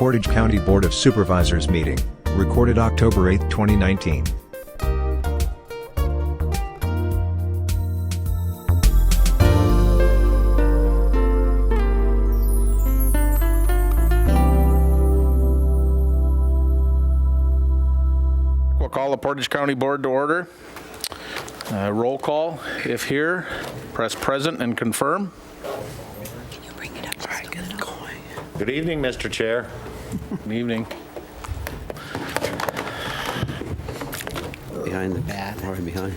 Portage County Board of Supervisors meeting, recorded October 8, 2019. We'll call the Portage County Board to order. Roll call, if here, press present and confirm. Can you bring it up? All right, good. Good evening, Mr. Chair. Good evening. Behind the bat. Or behind.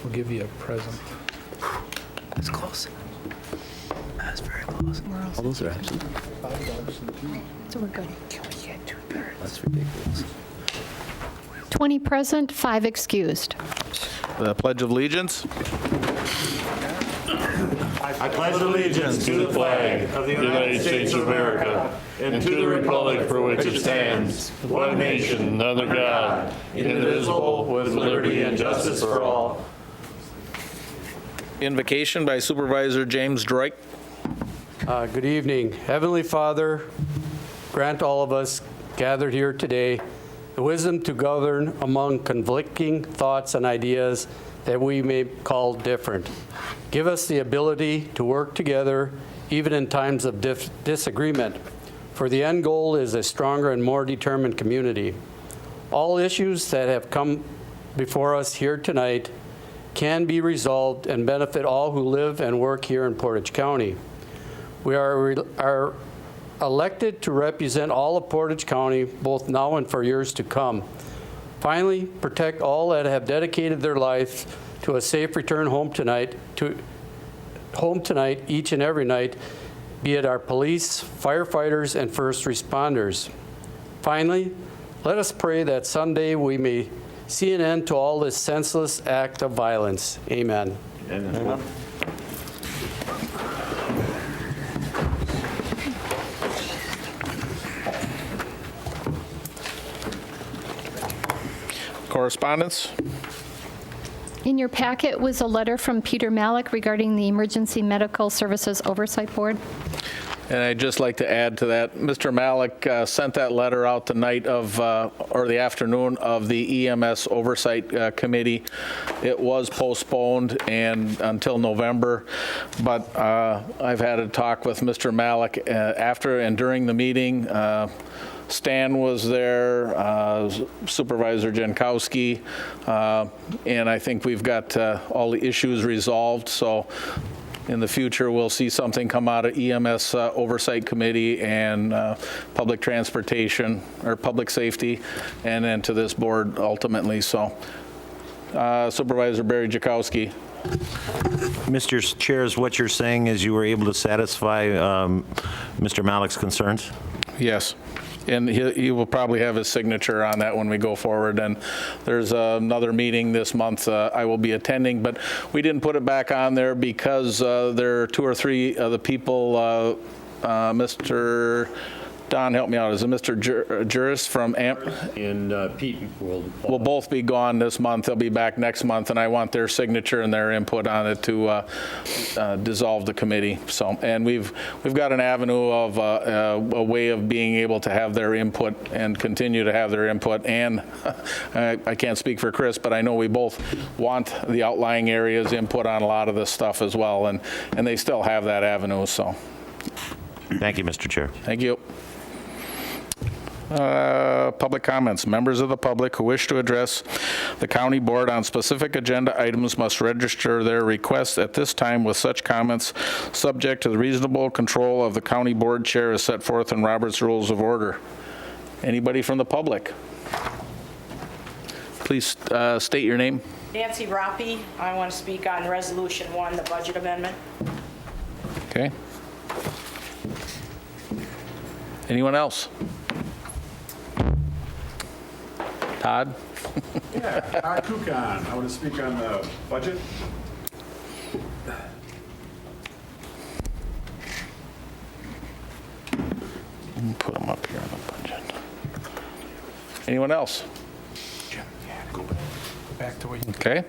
We'll give you a present. That's close. That's very close. All those are absent. So we're good. Can we get 2/3? That's ridiculous. 20 present, 5 excused. The Pledge of Allegiance. I pledge allegiance to the flag of the United States of America and to the republic for which it stands, one nation, under God, indivisible, with liberty and justice for all. Invocation by Supervisor James Droik. Good evening. Heavenly Father, grant all of us gathered here today the wisdom to govern among conflicting thoughts and ideas that we may call different. Give us the ability to work together even in times of disagreement, for the end goal is a stronger and more determined community. All issues that have come before us here tonight can be resolved and benefit all who live and work here in Portage County. We are elected to represent all of Portage County, both now and for years to come. Finally, protect all that have dedicated their lives to a safe return home tonight, each and every night, be it our police, firefighters, and first responders. Finally, let us pray that someday we may see an end to all this senseless act of violence. Amen. Amen. Correspondence. In your packet was a letter from Peter Malik regarding the Emergency Medical Services Oversight Board. And I'd just like to add to that, Mr. Malik sent that letter out the night of, or the afternoon of the EMS Oversight Committee. It was postponed and until November, but I've had a talk with Mr. Malik after and during the meeting. Stan was there, Supervisor Jankowski, and I think we've got all the issues resolved. So in the future, we'll see something come out of EMS Oversight Committee and Public Transportation or Public Safety, and then to this board ultimately. So Supervisor Barry Jankowski. Mr. Chair, is what you're saying is you were able to satisfy Mr. Malik's concerns? Yes. And he will probably have his signature on that when we go forward. And there's another meeting this month I will be attending, but we didn't put it back on there because there are 2 or 3 of the people, Mr. Don, help me out. Is it Mr. Juris from Anthem? And Pete will both be gone this month. They'll be back next month, and I want their signature and their input on it to dissolve the committee. So, and we've got an avenue of a way of being able to have their input and continue to have their input. And I can't speak for Chris, but I know we both want the outlying areas input on a lot of this stuff as well, and they still have that avenue. So, Thank you, Mr. Chair. thank you. Public comments. Members of the public who wish to address the county board on specific agenda items must register their requests at this time with such comments subject to the reasonable control of the county board chair as set forth in Robert's Rules of Order. Anybody from the public? Please state your name. Nancy Roppy. I want to speak on Resolution 1, the budget amendment. Okay. Anyone else? Todd? Yeah, Todd Kukan. I want to speak on the budget. Put them up here on the budget. Anyone else? Go back to what you... Okay.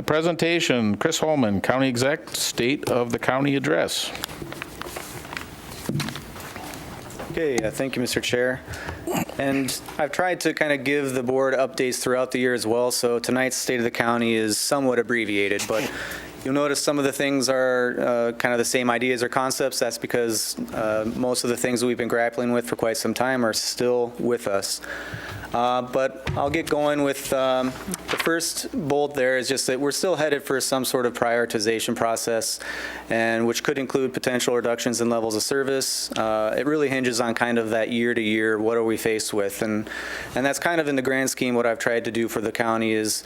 Presentation, Chris Holman, County Exec, State of the County Address. Okay, thank you, Mr. Chair. And I've tried to kind of give the board updates throughout the year as well, so tonight's State of the County is somewhat abbreviated, but you'll notice some of the things are kind of the same ideas or concepts. That's because most of the things that we've been grappling with for quite some time are still with us. But I'll get going with the first bullet there is just that we're still headed for some sort of prioritization process, and which could include potential reductions in levels of service. It really hinges on kind of that year to year, what are we faced with? And that's kind of in the grand scheme what I've tried to do for the county is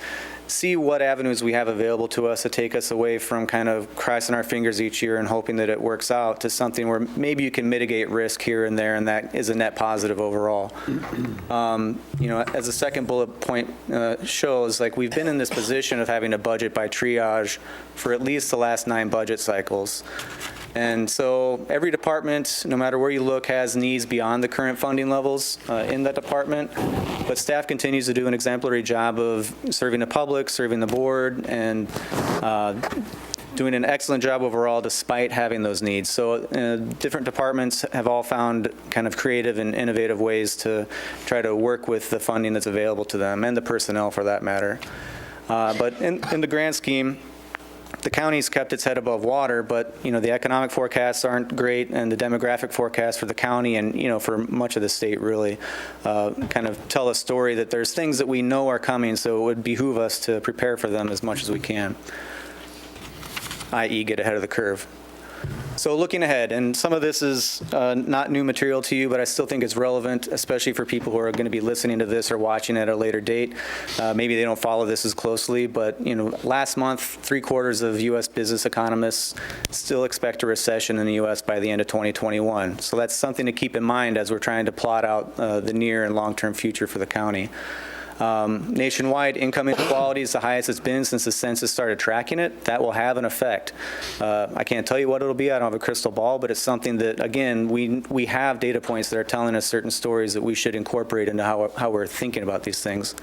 see what avenues we have available to us to take us away from kind of crossing our fingers each year and hoping that it works out to something where maybe you can mitigate risk here and there, and that is a net positive overall. As the second bullet point shows, like we've been in this position of having a budget by triage for at least the last 9 budget cycles. And so every department, no matter where you look, has needs beyond the current funding levels in that department. But staff continues to do an exemplary job of serving the public, serving the board, and doing an excellent job overall despite having those needs. So different departments have all found kind of creative and innovative ways to try to work with the funding that's available to them and the personnel for that matter. But in the grand scheme, the county's kept its head above water, but the economic forecasts aren't great, and the demographic forecasts for the county and for much of the state really kind of tell a story that there's things that we know are coming, so it would behoove us to prepare for them as much as we can, i.e. get ahead of the curve. So looking ahead, and some of this is not new material to you, but I still think it's relevant, especially for people who are going to be listening to this or watching at a later date. Maybe they don't follow this as closely, but last month, 3/4 of U.S. business economists still expect a recession in the U.S. by the end of 2021. So that's something to keep in mind as we're trying to plot out the near and long-term future for the county. Nationwide, income inequality is the highest it's been since the census started tracking it. That will have an effect. I can't tell you what it'll be. I don't have a crystal ball, but it's something that, again, we have data points that are telling us certain stories that we should incorporate into how we're thinking about these things.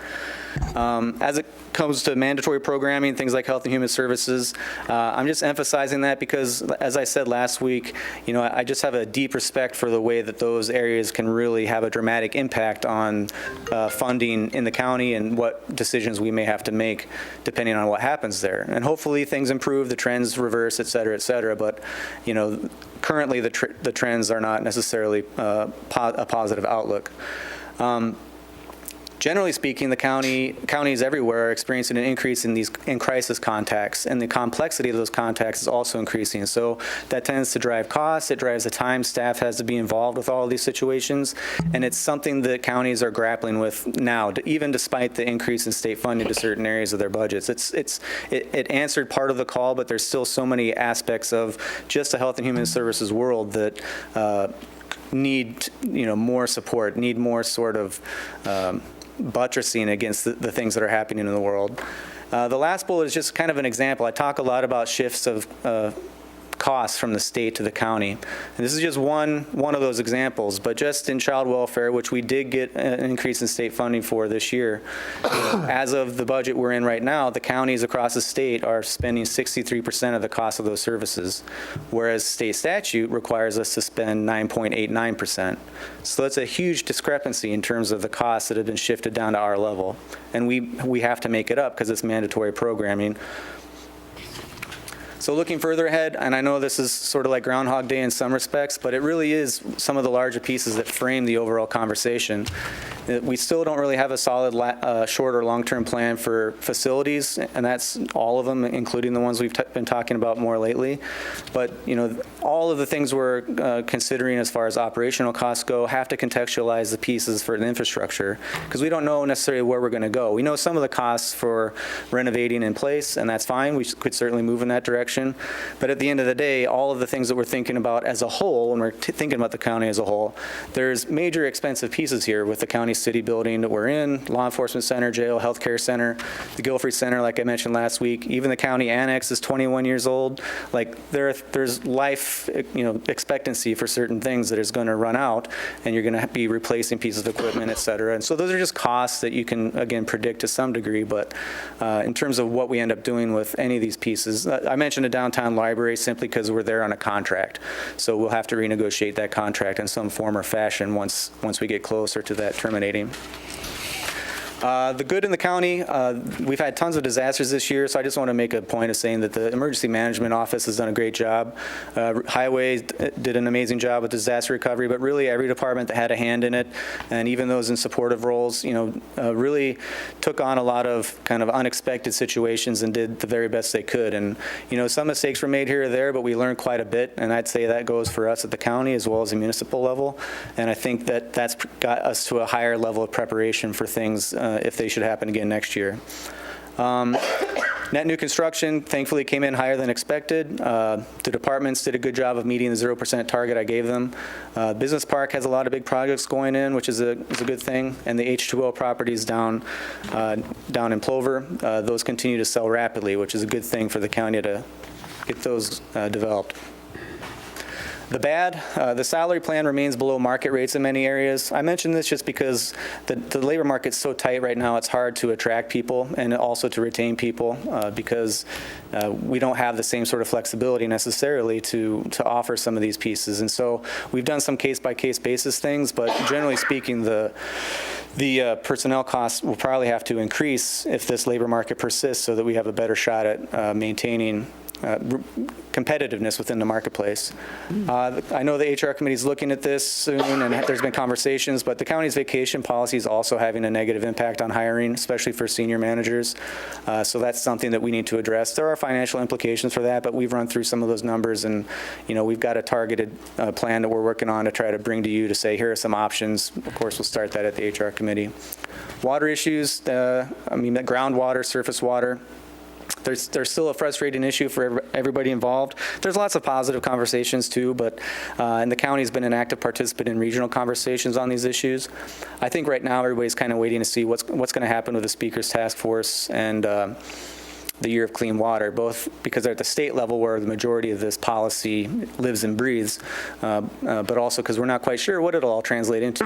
As it comes to mandatory programming, things like health and human services, I'm just emphasizing that because, as I said last week, I just have a deep respect for the way that those areas can really have a dramatic impact on funding in the county and what decisions we may have to make depending on what happens there. And hopefully things improve, the trends reverse, et cetera, but currently the trends are not necessarily a positive outlook. Generally speaking, the counties everywhere are experiencing an increase in crisis contacts, and the complexity of those contacts is also increasing. So that tends to drive costs. It drives the time staff has to be involved with all of these situations, and it's something that counties are grappling with now, even despite the increase in state funding to certain areas of their budgets. It answered part of the call, but there's still so many aspects of just the health and human services world that need more support, need more sort of buttressing against the things that are happening in the world. The last bullet is just kind of an example. I talk a lot about shifts of costs from the state to the county. And this is just one of those examples, but just in child welfare, which we did get an increase in state funding for this year, as of the budget we're in right now, the counties across the state are spending 63% of the cost of those services, whereas state statute requires us to spend 9.89%. So that's a huge discrepancy in terms of the costs that have been shifted down to our level. And we have to make it up because it's mandatory programming. So looking further ahead, and I know this is sort of like Groundhog Day in some respects, but it really is some of the larger pieces that frame the overall conversation. We still don't really have a solid short or long-term plan for facilities, and that's all of them, including the ones we've been talking about more lately. But all of the things we're considering as far as operational costs go have to contextualize the pieces for the infrastructure, because we don't know necessarily where we're going to go. We know some of the costs for renovating in place, and that's fine. We could certainly move in that direction. But at the end of the day, all of the things that we're thinking about as a whole, when we're thinking about the county as a whole, there's major expensive pieces here with the county county city building that we're in, law enforcement center, jail, healthcare center, the Guilford Center, like I mentioned last week. Even the county annex is 21 years old. Like there's life, expectancy for certain things that is going to run out, and you're going to be replacing pieces of equipment, et cetera. And so those are just costs that you can, again, predict to some degree. But in terms of what we end up doing with any of these pieces, I mentioned a downtown library simply because we're there on a contract. So we'll have to renegotiate that contract in some form or fashion once we get closer to that terminating. The good in the county, we've had tons of disasters this year, so I just want to make a point of saying that the Emergency Management Office has done a great job. Highway did an amazing job with disaster recovery, but really every department that had a hand in it, and even those in supportive roles, really took on a lot of kind of unexpected situations and did the very best they could. And, some mistakes were made here or there, but we learned quite a bit, and I'd say that goes for us at the county as well as the municipal level. And I think that that's got us to a higher level of preparation for things if they should happen again next year. Net new construction thankfully came in higher than expected. The departments did a good job of meeting the 0% target I gave them. Business Park has a lot of big projects going in, which is a good thing. And the H2O properties down in Plover, those continue to sell rapidly, which is a good thing for the county to get those developed. The bad, the salary plan remains below market rates in many areas. I mention this just because the labor market's so tight right now, it's hard to attract people and also to retain people because we don't have the same sort of flexibility necessarily to offer some of these pieces. And so we've done some case-by-case basis things, but generally speaking, the personnel costs will probably have to increase if this labor market persists so that we have a better shot at maintaining competitiveness within the marketplace. I know the HR committee is looking at this soon, and there's been conversations, but the county's vacation policy is also having a negative impact on hiring, especially for senior managers. So that's something that we need to address. There are financial implications for that, but we've run through some of those numbers, and we've got a targeted plan that we're working on to try to bring to you to say, here are some options. Of course, we'll start that at the HR committee. Water issues, groundwater, surface water. There's still a frustrating issue for everybody involved. There's lots of positive conversations too, but and the county's been an active participant in regional conversations on these issues. I think right now everybody's kind of waiting to see what's going to happen with the Speaker's Task Force and the Year of Clean Water, both because they're at the state level where the majority of this policy lives and breathes, but also because we're not quite sure what it'll all translate into.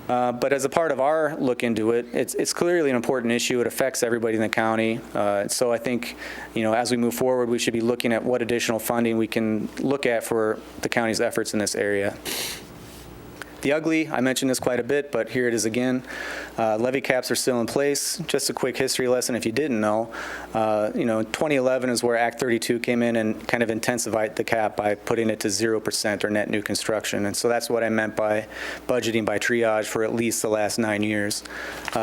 But as a part of our look into it, it's clearly an important issue. It affects everybody in the county. So I think, as we move forward, we should be looking at what additional funding we can look at for the county's efforts in this area. The ugly, I mentioned this quite a bit, but here it is again. Levy caps are still in place. Just a quick history lesson if you didn't know. 2011 is where Act 32 came in and kind of intensified the cap by putting it to 0% or net new construction. And so that's what I meant by budgeting by triage for at least the last 9 years.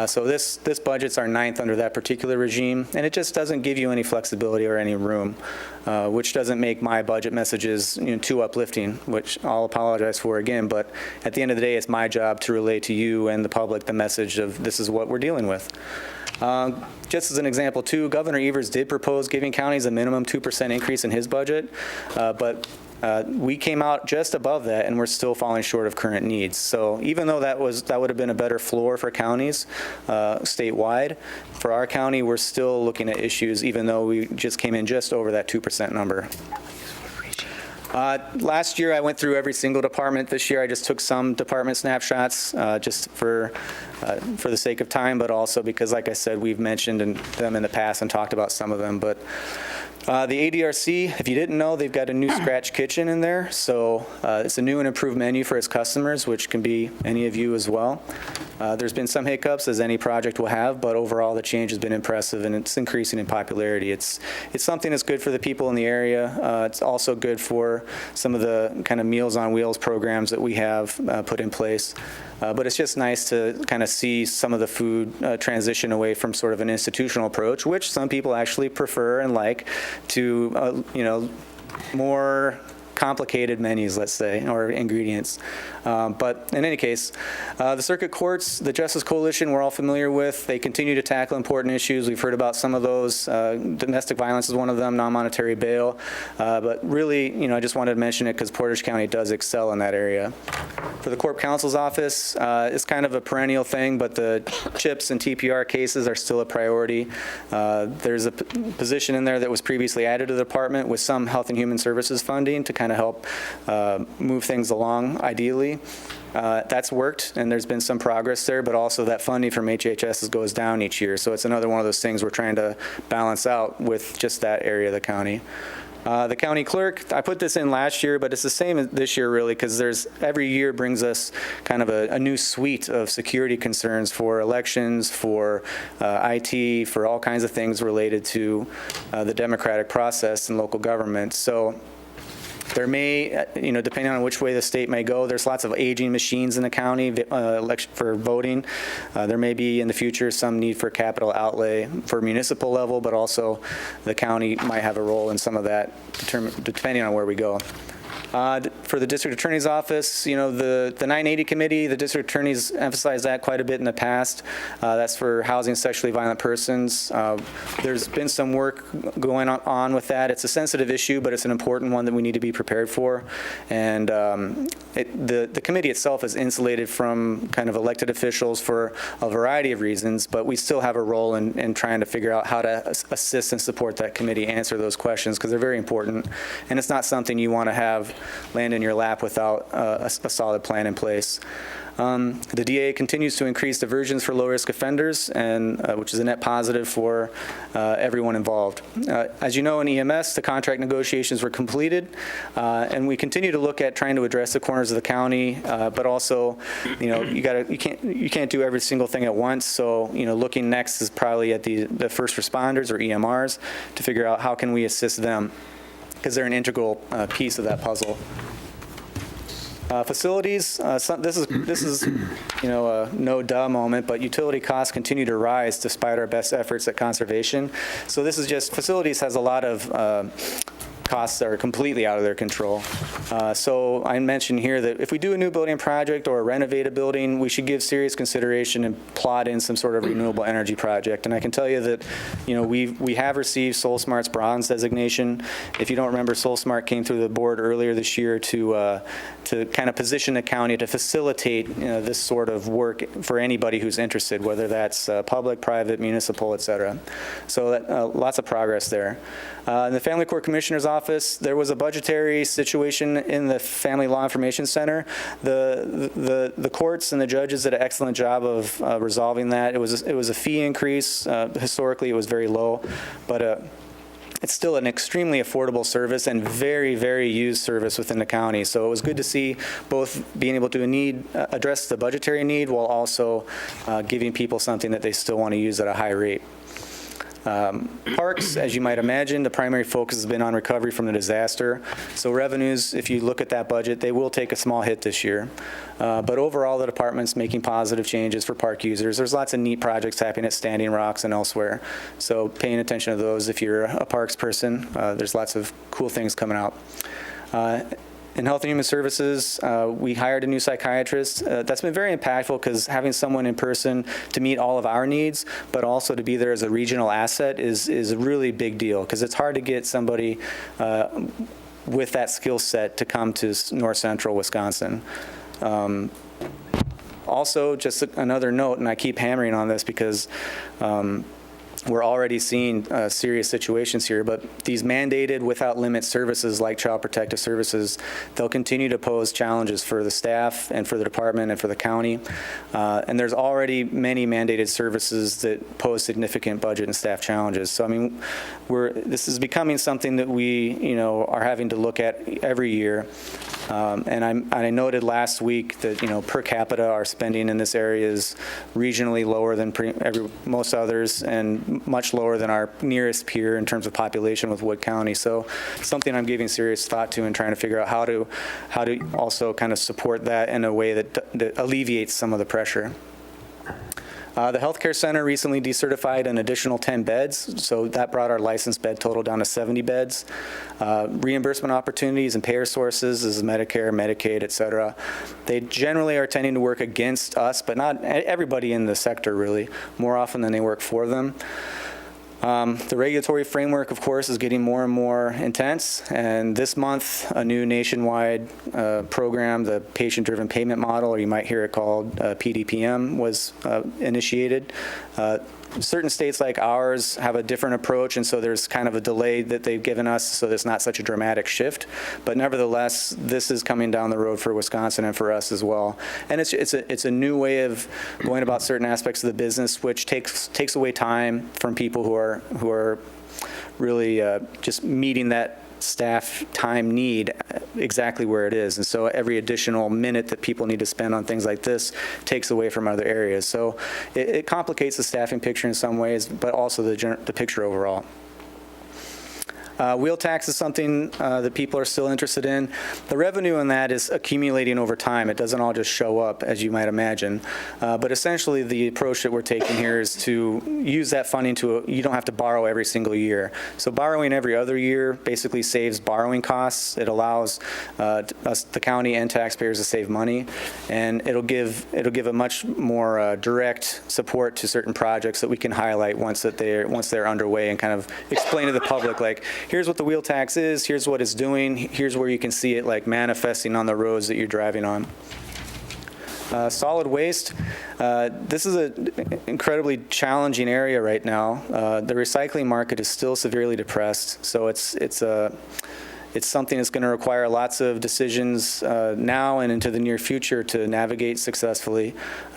So this budget's our 9th under that particular regime, and it just doesn't give you any flexibility or any room, which doesn't make my budget messages too uplifting, which I'll apologize for again, but at the end of the day, it's my job to relay to you and the public the message of this is what we're dealing with. Just as an example, too, Governor Evers did propose giving counties a minimum 2% increase in his budget, but we came out just above that, and we're still falling short of current needs. So even though that would have been a better floor for counties statewide, for our county, we're still looking at issues, even though we just came in just over that 2% number. Last year, I went through every single department. This year, I just took some department snapshots just for the sake of time, but also because, like I said, we've mentioned them in the past and talked about some of them. But the ADRC, if you didn't know, they've got a new scratch kitchen in there. So it's a new and improved menu for its customers, which can be any of you as well. There's been some hiccups, as any project will have, but overall the change has been impressive and it's increasing in popularity. It's something that's good for the people in the area. It's also good for some of the kind of Meals on Wheels programs that we have put in place. But it's just nice to kind of see some of the food transition away from sort of an institutional approach, which some people actually prefer and like, to more complicated menus, let's say, or ingredients. But in any case, the circuit courts, the Justice Coalition, we're all familiar with. They continue to tackle important issues. We've heard about some of those. Domestic violence is one of them, non-monetary bail. But really, I just wanted to mention it because Portage County does excel in that area. For the Corp Counsel's office, it's kind of a perennial thing, but the CHIPS and TPR cases are still a priority. There's a position in there that was previously added to the department with some Health and Human Services funding to kind of help move things along ideally. That's worked, and there's been some progress there, but also that funding from HHS goes down each year. So it's another one of those things we're trying to balance out with just that area of the county. The county clerk, I put this in last year, but it's the same this year really, because every year brings us kind of a new suite of security concerns for elections, for IT, for all kinds of things related to the democratic process in local government. So there may, depending on which way the state may go, there's lots of aging machines in the county for voting. There may be in the future some need for capital outlay for municipal level, but also the county might have a role in some of that, depending on where we go. For the district attorney's office, the 980 committee, the district attorneys emphasized that quite a bit in the past. That's for housing sexually violent persons. There's been some work going on with that. It's a sensitive issue, but it's an important one that we need to be prepared for. And the committee itself is insulated from kind of elected officials for a variety of reasons, but we still have a role in trying to figure out how to assist and support that committee answer those questions, because they're very important. And it's not something you want to have land in your lap without a solid plan in place. The DA continues to increase diversions for low-risk offenders, and which is a net positive for everyone involved. As you know, in EMS, the contract negotiations were completed, and we continue to look at trying to address the corners of the county, but also, you can't do every single thing at once. So, looking next is probably at the first responders or EMRs to figure out how can we assist them, because they're an integral piece of that puzzle. Facilities, this is a no-duh moment, but utility costs continue to rise despite our best efforts at conservation. So this is just, facilities has a lot of costs that are completely out of their control. So I mentioned here that if we do a new building project or renovate a building, we should give serious consideration and plot in some sort of renewable energy project. And I can tell you that, we have received SolSmart's bronze designation. If you don't remember, SolSmart came through the board earlier this year to kind of position the county to facilitate this sort of work for anybody who's interested, whether that's public, private, municipal, et cetera. So lots of progress there. In the Family Court Commissioner's office, there was a budgetary situation in the Family Law Information Center. The courts and the judges did an excellent job of resolving that. It was a fee increase. Historically, it was very low, but it's still an extremely affordable service and very, very used service within the county. So it was good to see both being able to address the budgetary need while also giving people something that they still want to use at a high rate. Parks, as you might imagine, the primary focus has been on recovery from the disaster. So revenues, if you look at that budget, they will take a small hit this year. But overall, the department's making positive changes for park users. There's lots of neat projects happening at Standing Rocks and elsewhere. So paying attention to those if you're a parks person, there's lots of cool things coming out. In Health and Human Services, we hired a new psychiatrist. That's been very impactful because having someone in person to meet all of our needs, but also to be there as a regional asset is a really big deal, because it's hard to get somebody with that skill set to come to North Central Wisconsin. Also, just another note, and I keep hammering on this because we're already seeing serious situations here, but these mandated without limit services like Child Protective Services, they'll continue to pose challenges for the staff and for the department and for the county. And there's already many mandated services that pose significant budget and staff challenges. So I mean, this is becoming something that we are having to look at every year. And I noted last week that per capita our spending in this area is regionally lower than most others, and much lower than our nearest peer in terms of population with Wood County. So something I'm giving serious thought to and trying to figure out how to also kind of support that in a way that alleviates some of the pressure. The healthcare center recently decertified an additional 10 beds, so that brought our licensed bed total down to 70 beds. Reimbursement opportunities and payer sources is Medicare, Medicaid, et cetera. They generally are tending to work against us, but not everybody in the sector really, more often than they work for them. The regulatory framework, of course, is getting more and more intense, and this month, a new nationwide program, the Patient-Driven Payment Model, or you might hear it called PDPM, was initiated. Certain states like ours have a different approach, and so there's kind of a delay that they've given us, so there's not such a dramatic shift. But nevertheless, this is coming down the road for Wisconsin and for us as well. And it's a new way of going about certain aspects of the business, which takes away time from people who are really just meeting that staff time need exactly where it is. And so every additional minute that people need to spend on things like this takes away from other areas. So it complicates the staffing picture in some ways, but also the picture overall. Wheel tax is something that people are still interested in. The revenue in that is accumulating over time. It doesn't all just show up, as you might imagine. But essentially, the approach that we're taking here is to use that funding you don't have to borrow every single year. So borrowing every other year basically saves borrowing costs. It allows us, the county and taxpayers, to save money, and it'll give a much more direct support to certain projects that we can highlight once they're underway, and kind of explain to the public, like, here's what the wheel tax is, here's what it's doing, here's where you can see it like manifesting on the roads that you're driving on. Solid waste, this is an incredibly challenging area right now. The recycling market is still severely depressed, so it's something that's going to require lots of decisions now and into the near future to navigate successfully.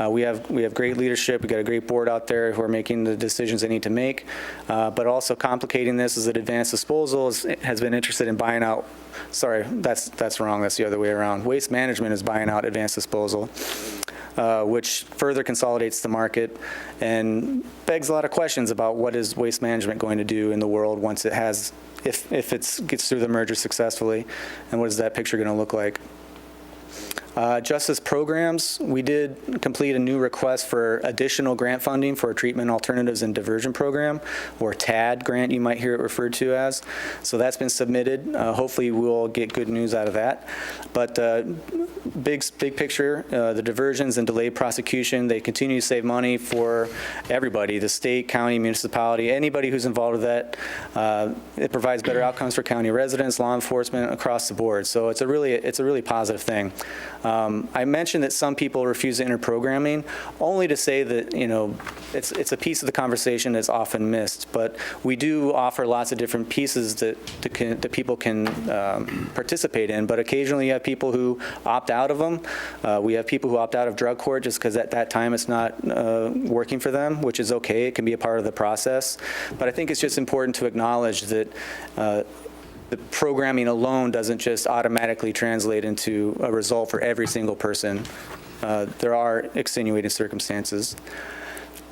We have great leadership. We've got a great board out there who are making the decisions they need to make. But also complicating this is that Advanced Disposal has been interested in buying out. Sorry, that's wrong. That's the other way around. Waste Management is buying out Advanced Disposal, which further consolidates the market and begs a lot of questions about what is Waste Management going to do in the world once it has, if it gets through the merger successfully, and what is that picture going to look like? Justice programs, we did complete a new request for additional grant funding for a Treatment Alternatives and Diversion Program, or TAD grant, you might hear it referred to as. So that's been submitted. Hopefully we'll get good news out of that. But big picture, the diversions and delayed prosecution, they continue to save money for everybody, the state, county, municipality, anybody who's involved with that. It provides better outcomes for county residents, law enforcement, across the board. So it's a really positive thing. I mentioned that some people refuse to enter programming, only to say that, it's a piece of the conversation that's often missed. But we do offer lots of different pieces that people can participate in. But occasionally you have people who opt out of them. We have people who opt out of drug court just because at that time it's not working for them, which is okay. It can be a part of the process. But I think it's just important to acknowledge that the programming alone doesn't just automatically translate into a result for every single person. There are extenuating circumstances.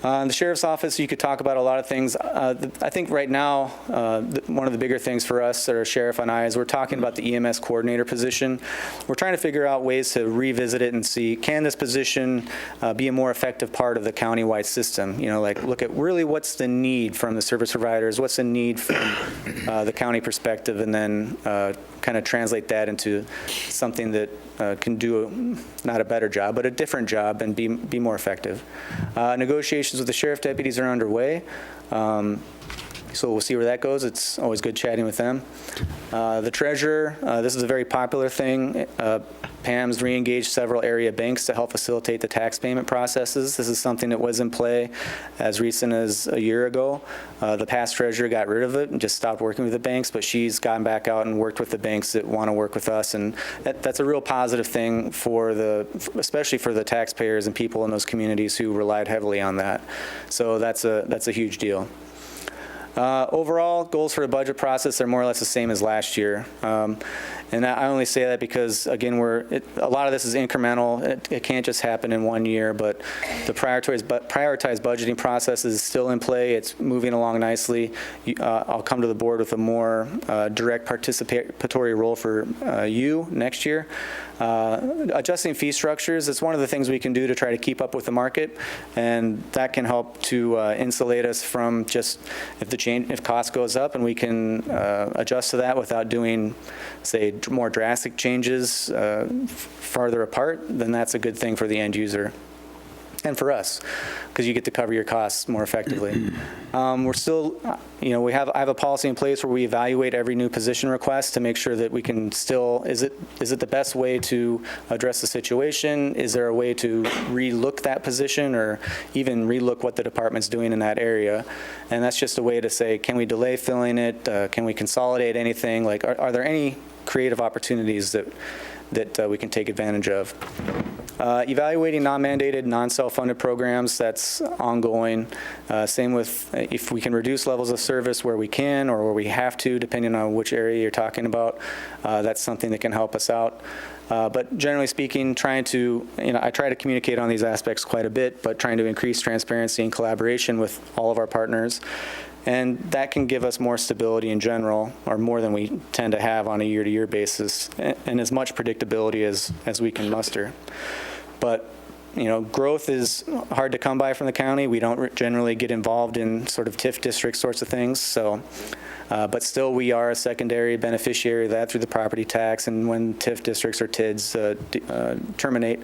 In the Sheriff's Office, you could talk about a lot of things. I think right now, one of the bigger things for us, or Sheriff and I, is we're talking about the EMS coordinator position. We're trying to figure out ways to revisit it and see, can this position be a more effective part of the countywide system? Like look at really what's the need from the service providers, what's the need from the county perspective, and then kind of translate that into something that can do not a better job, but a different job and be more effective. Negotiations with the sheriff deputies are underway. So we'll see where that goes. It's always good chatting with them. The treasurer, this is a very popular thing. Pam's re-engaged several area banks to help facilitate the tax payment processes. This is something that was in play as recent as a year ago. The past treasurer got rid of it and just stopped working with the banks, but she's gone back out and worked with the banks that want to work with us, and that's a real positive thing especially for the taxpayers and people in those communities who relied heavily on that. So that's a huge deal. Overall, goals for the budget process are more or less the same as last year. And I only say that because, again, a lot of this is incremental. It can't just happen in one year, but the prioritized budgeting process is still in play. It's moving along nicely. I'll come to the board with a more direct participatory role for you next year. Adjusting fee structures, it's one of the things we can do to try to keep up with the market, and that can help to insulate us from just if cost goes up, and we can adjust to that without doing, say, more drastic changes farther apart, then that's a good thing for the end user. and for us, because you get to cover your costs more effectively. We're still, I have a policy in place where we evaluate every new position request to make sure that we can still, is it the best way to address the situation? Is there a way to relook that position or even relook what the department's doing in that area? And that's just a way to say, can we delay filling it? Can we consolidate anything? Like, are there any creative opportunities that we can take advantage of? Evaluating non-mandated, non-self-funded programs, that's ongoing. Same with if we can reduce levels of service where we can or where we have to, depending on which area you're talking about. That's something that can help us out. But generally speaking, I try to communicate on these aspects quite a bit, but trying to increase transparency and collaboration with all of our partners. And that can give us more stability in general, or more than we tend to have on a year-to-year basis, and as much predictability as we can muster. But, growth is hard to come by from the county. We don't generally get involved in sort of TIF district sorts of things. So, but still, we are a secondary beneficiary of that through the property tax, and when TIF districts or TIDs terminate.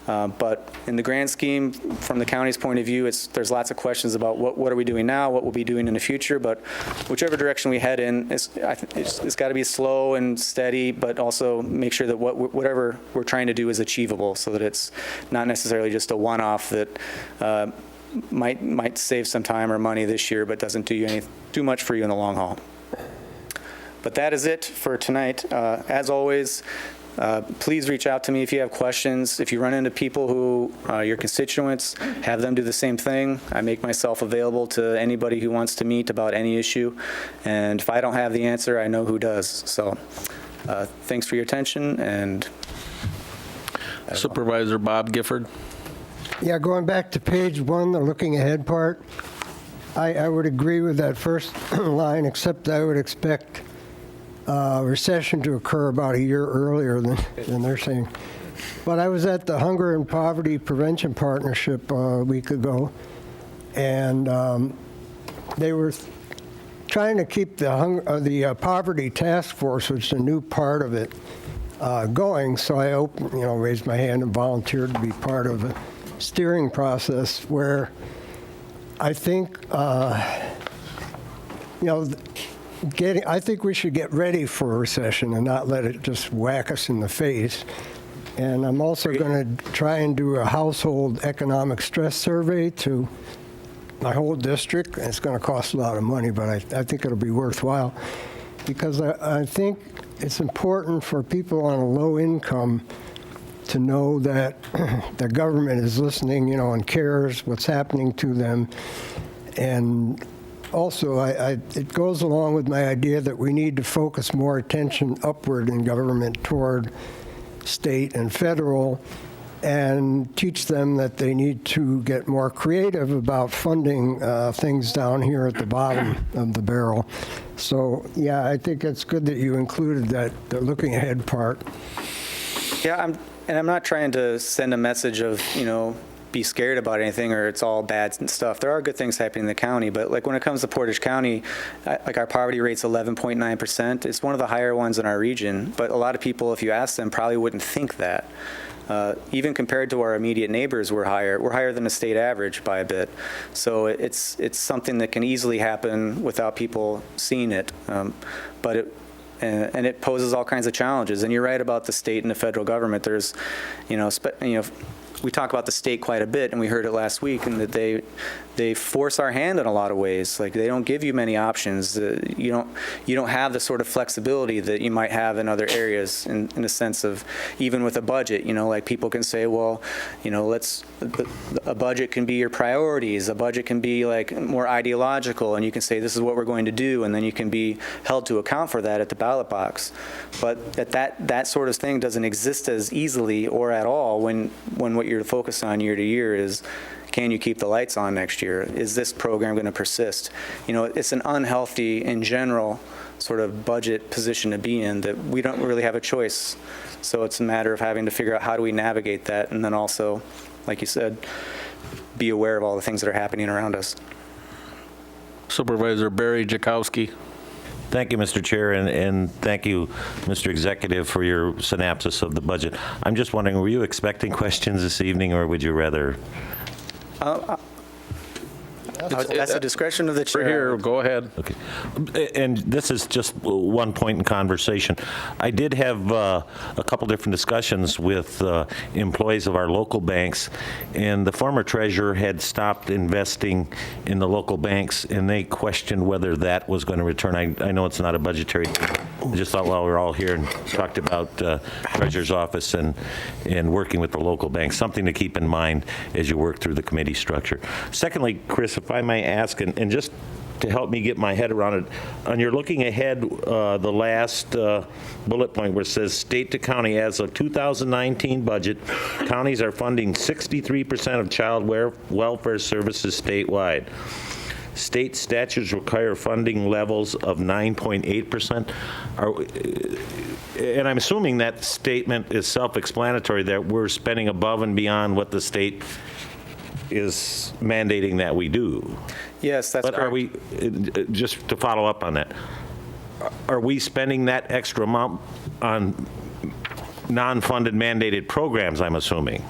But in the grand scheme, from the county's point of view, there's lots of questions about what are we doing now, what we'll be doing in the future. But whichever direction we head in, it's got to be slow and steady, but also make sure that whatever we're trying to do is achievable, so that it's not necessarily just a one-off that might save some time or money this year, but doesn't do too much for you in the long haul. But that is it for tonight. As always, please reach out to me if you have questions. If you run into people who are your constituents, have them do the same thing. I make myself available to anybody who wants to meet about any issue. And if I don't have the answer, I know who does. So thanks for your attention. And Supervisor Bob Gifford. Yeah, going back to page 1, the looking ahead part, I would agree with that first line, except I would expect recession to occur about a year earlier than they're saying. But I was at the Hunger and Poverty Prevention Partnership a week ago, and they were trying to keep the Poverty Task Force, which is a new part of it, going. So I raised my hand and volunteered to be part of a steering process where I think, I think we should get ready for a recession and not let it just whack us in the face. And I'm also going to try and do a household economic stress survey to my whole district. It's going to cost a lot of money, but I think it'll be worthwhile, because I think it's important for people on a low income to know that the government is listening, and cares what's happening to them. And also, it goes along with my idea that we need to focus more attention upward in government toward state and federal, and teach them that they need to get more creative about funding things down here at the bottom of the barrel. So, yeah, I think it's good that you included the looking ahead part. yeah, I'm not trying to send a message of, be scared about anything or it's all bad and stuff. There are good things happening in the county, but like when it comes to Portage County, like our poverty rate's 11.9%. It's one of the higher ones in our region, but a lot of people, if you ask them, probably wouldn't think that. Even compared to our immediate neighbors, we're higher than the state average by a bit. So it's something that can easily happen without people seeing it. But it poses all kinds of challenges. And you're right about the state and the federal government. There's, we talk about the state quite a bit, and we heard it last week, and that they force our hand in a lot of ways. Like, they don't give you many options. You don't have the sort of flexibility that you might have in other areas, in the sense of, even with a budget, like people can say, well, a budget can be your priorities. A budget can be like more ideological, and you can say, this is what we're going to do, and then you can be held to account for that at the ballot box. But that sort of thing doesn't exist as easily or at all when what you're focused on year to year is, can you keep the lights on next year? Is this program going to persist? It's an unhealthy, in general, sort of budget position to be in, that we don't really have a choice. So it's a matter of having to figure out how do we navigate that, and then also, like you said, be aware of all the things that are happening around us. Supervisor Barry Jakowski. Thank you, Mr. Chair, and thank you, Mr. Executive, for your synopsis of the budget. I'm just wondering, were you expecting questions this evening, or would you rather That's the discretion of the chair. We're here, go ahead. Okay. And this is just one point in conversation. I did have a couple different discussions with employees of our local banks, and the former treasurer had stopped investing in the local banks, and they questioned whether that was going to return. I know it's not a budgetary thing. I just thought while we're all here and talked about treasurer's office and working with the local banks, something to keep in mind as you work through the committee structure. Secondly, Chris, if I may ask, and just to help me get my head around it, on your looking ahead, the last bullet point where it says state to county as of 2019 budget, counties are funding 63% of child welfare services statewide. State statutes require funding levels of 9.8%. And I'm assuming that statement is self-explanatory, that we're spending above and beyond what the state is mandating that we do. Yes, that's But correct. are we, just to follow up on that, are we spending that extra amount on non-funded mandated programs, I'm assuming?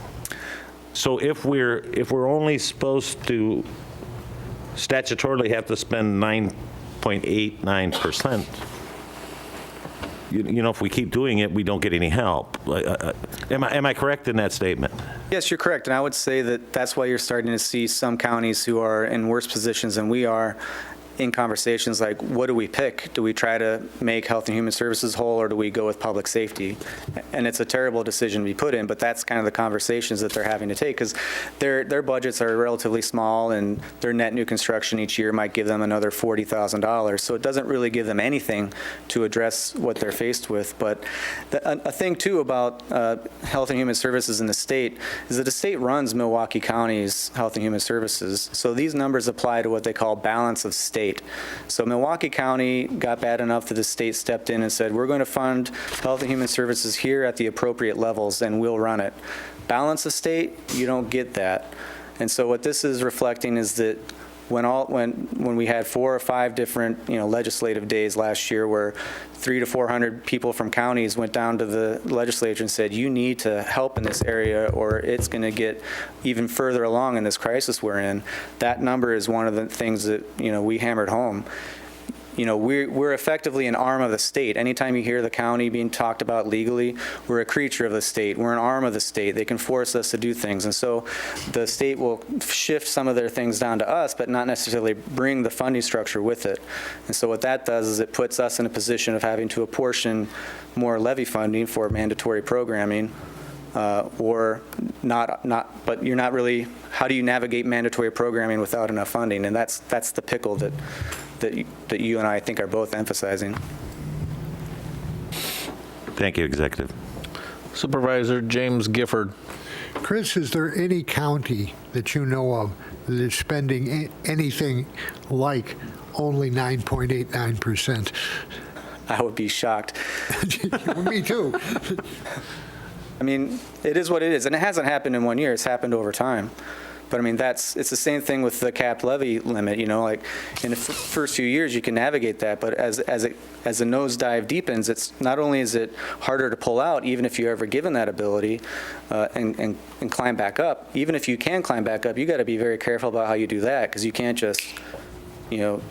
So if we're only supposed to statutorily have to spend 9.89%, you know, if we keep doing it, we don't get any help. Am I correct in that statement? Yes, you're correct, and I would say that that's why you're starting to see some counties who are in worse positions than we are in conversations like, what do we pick? Do we try to make Health and Human Services whole, or do we go with public safety? And it's a terrible decision to be put in, but that's kind of the conversations that they're having to take, because their budgets are relatively small, and their net new construction each year might give them another $40,000. So it doesn't really give them anything to address what they're faced with. But a thing, too, about Health and Human Services in the state is that the state runs Milwaukee County's Health and Human Services. So these numbers apply to what they call balance of state. So Milwaukee County got bad enough that the state stepped in and said, we're going to fund Health and Human Services here at the appropriate levels, and we'll run it. Balance of state, you don't get that. And so what this is reflecting is that when we had 4 or 5 different legislative days last year where 300 to 400 people from counties went down to the legislature and said, you need to help in this area or it's going to get even further along in this crisis we're in, that number is one of the things that we hammered home. We're effectively an arm of the state. Anytime you hear the county being talked about legally, we're a creature of the state. We're an arm of the state. They can force us to do things. And so the state will shift some of their things down to us, but not necessarily bring the funding structure with it. And so what that does is it puts us in a position of having to apportion more levy funding for mandatory programming, or not, but you're not really, how do you navigate mandatory programming without enough funding? And that's the pickle that you and I think are both emphasizing. Thank you, Executive. Supervisor James Gifford. Chris, is there any county that you know of that is spending anything like only 9.89%? I would be shocked. Me too. I mean, it is what it is, and it hasn't happened in 1 year. It's happened over time. But I mean, it's the same thing with the capped levy limit. Like in the first few years, you can navigate that, but as the nosedive deepens, it's not only is it harder to pull out, even if you're ever given that ability, and climb back up. Even if you can climb back up, you got to be very careful about how you do that, because you can't just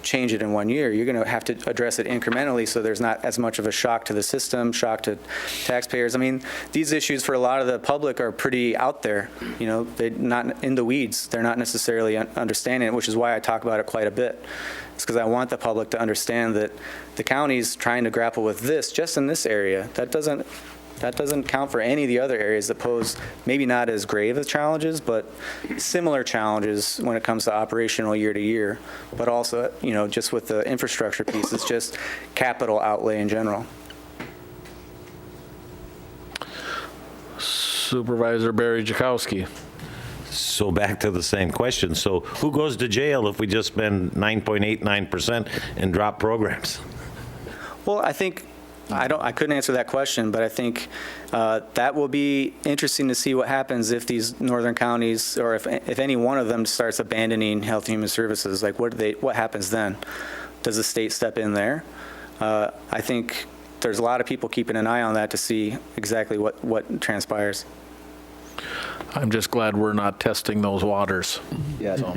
change it in 1 year. You're going to have to address it incrementally so there's not as much of a shock to the system, shock to taxpayers. I mean, these issues for a lot of the public are pretty out there. They're not in the weeds. They're not necessarily understanding it, which is why I talk about it quite a bit. It's because I want the public to understand that the county's trying to grapple with this just in this area. That doesn't count for any of the other areas that pose maybe not as grave of challenges, but similar challenges when it comes to operational year to year. But also, just with the infrastructure piece, it's just capital outlay in general. Supervisor Barry Jakowski. So back to the same question. So who goes to jail if we just spend 9.89% and drop programs? Well, I think I couldn't answer that question, but I think that will be interesting to see what happens if these northern counties, or if any one of them starts abandoning Health and Human Services. Like, what happens then? Does the state step in there? I think there's a lot of people keeping an eye on that to see exactly what transpires. I'm just glad we're not testing those waters. Yeah. So,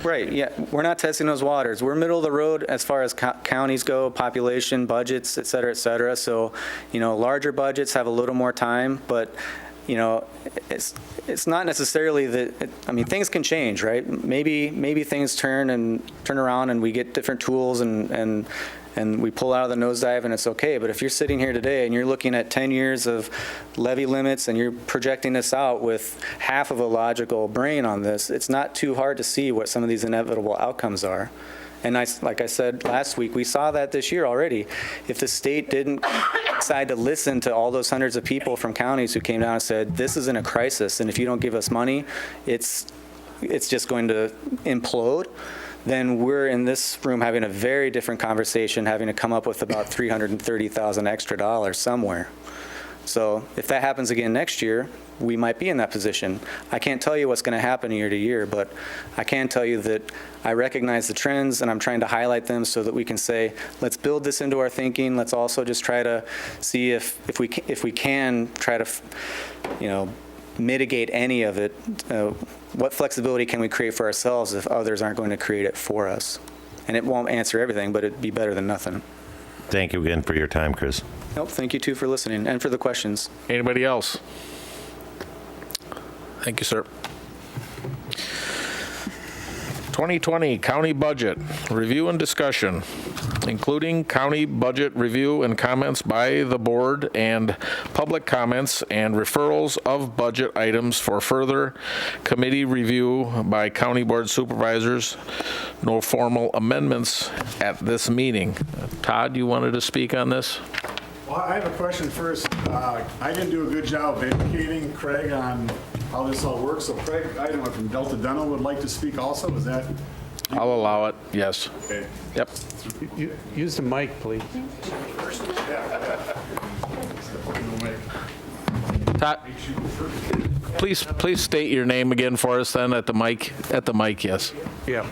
Right, yeah, we're not testing those waters. We're middle of the road as far as counties go, population, budgets, et cetera, et cetera. So, larger budgets have a little more time, but, it's not necessarily that, things can change, right? Maybe things turn around and we get different tools and we pull out of the nosedive and it's okay. But if you're sitting here today and you're looking at 10 years of levy limits and you're projecting this out with half of a logical brain on this, it's not too hard to see what some of these inevitable outcomes are. And like I said last week, we saw that this year already. If the state didn't decide to listen to all those hundreds of people from counties who came down and said, this is in a crisis, and if you don't give us money, it's just going to implode, then we're in this room having a very different conversation, having to come up with about $330,000 extra dollars somewhere. So if that happens again next year, we might be in that position. I can't tell you what's going to happen year to year, but I can tell you that I recognize the trends and I'm trying to highlight them so that we can say, let's build this into our thinking. Let's also just try to see if we can try to, mitigate any of it. What flexibility can we create for ourselves if others aren't going to create it for us? And it won't answer everything, but it'd be better than nothing. Thank you again for your time, Chris. Nope, thank you too for listening and for the questions. anybody else? Thank you, sir. 2020 county budget review and discussion, including county budget review and comments by the board and public comments and referrals of budget items for further committee review by county board supervisors. No formal amendments at this meeting. Todd, you wanted to speak on this? Well, I have a question first. I didn't do a good job of educating Craig on how this all works. So Craig Idema from Delta Dental would like to speak also. Is that? I'll allow it, yes. Okay. Yep. Use the mic, please. Todd, please state your name again for us then at the mic. At the mic, yes. Yeah.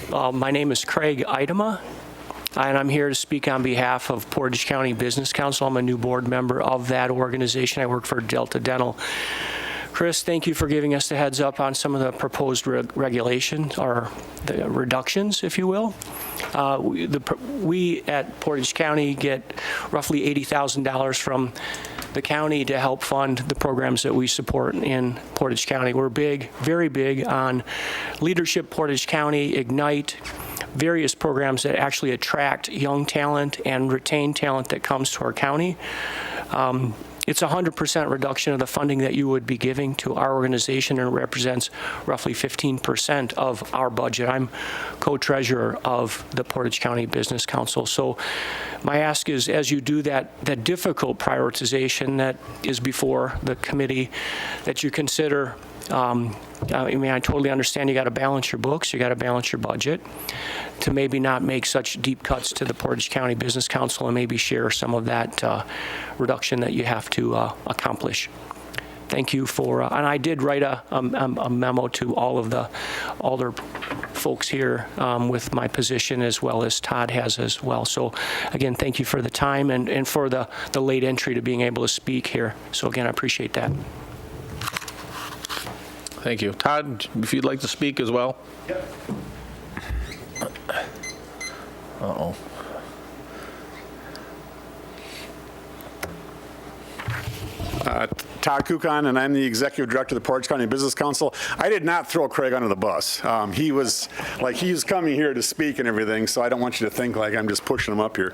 My name is Craig Idema, and I'm here to speak on behalf of Portage County Business Council. I'm a new board member of that organization. I work for Delta Dental. Chris, thank you for giving us the heads up on some of the proposed regulations, or the reductions, if you will. We at Portage County get roughly $80,000 from the county to help fund the programs that we support in Portage County. We're big, very big on Leadership Portage County, Ignite, various programs that actually attract young talent and retain talent that comes to our county. It's a 100% reduction of the funding that you would be giving to our organization, and it represents roughly 15% of our budget. I'm co-treasurer of the Portage County Business Council. So my ask is, as you do that difficult prioritization that is before the committee, that you consider, I totally understand you got to balance your books, you got to balance your budget, to maybe not make such deep cuts to the Portage County Business Council and maybe share some of that reduction that you have to accomplish. Thank you for, and I did write a memo to all of the older folks here with my position, as well as Todd has as well. So again, thank you for the time and for the late entry to being able to speak here. So again, I appreciate that. Thank you. Todd, if you'd like to speak as well. Yep. Uh-oh. Todd Kukan, and I'm the Executive Director of the Portage County Business Council. I did not throw Craig under the bus. He was coming here to speak and everything, so I don't want you to think like I'm just pushing him up here.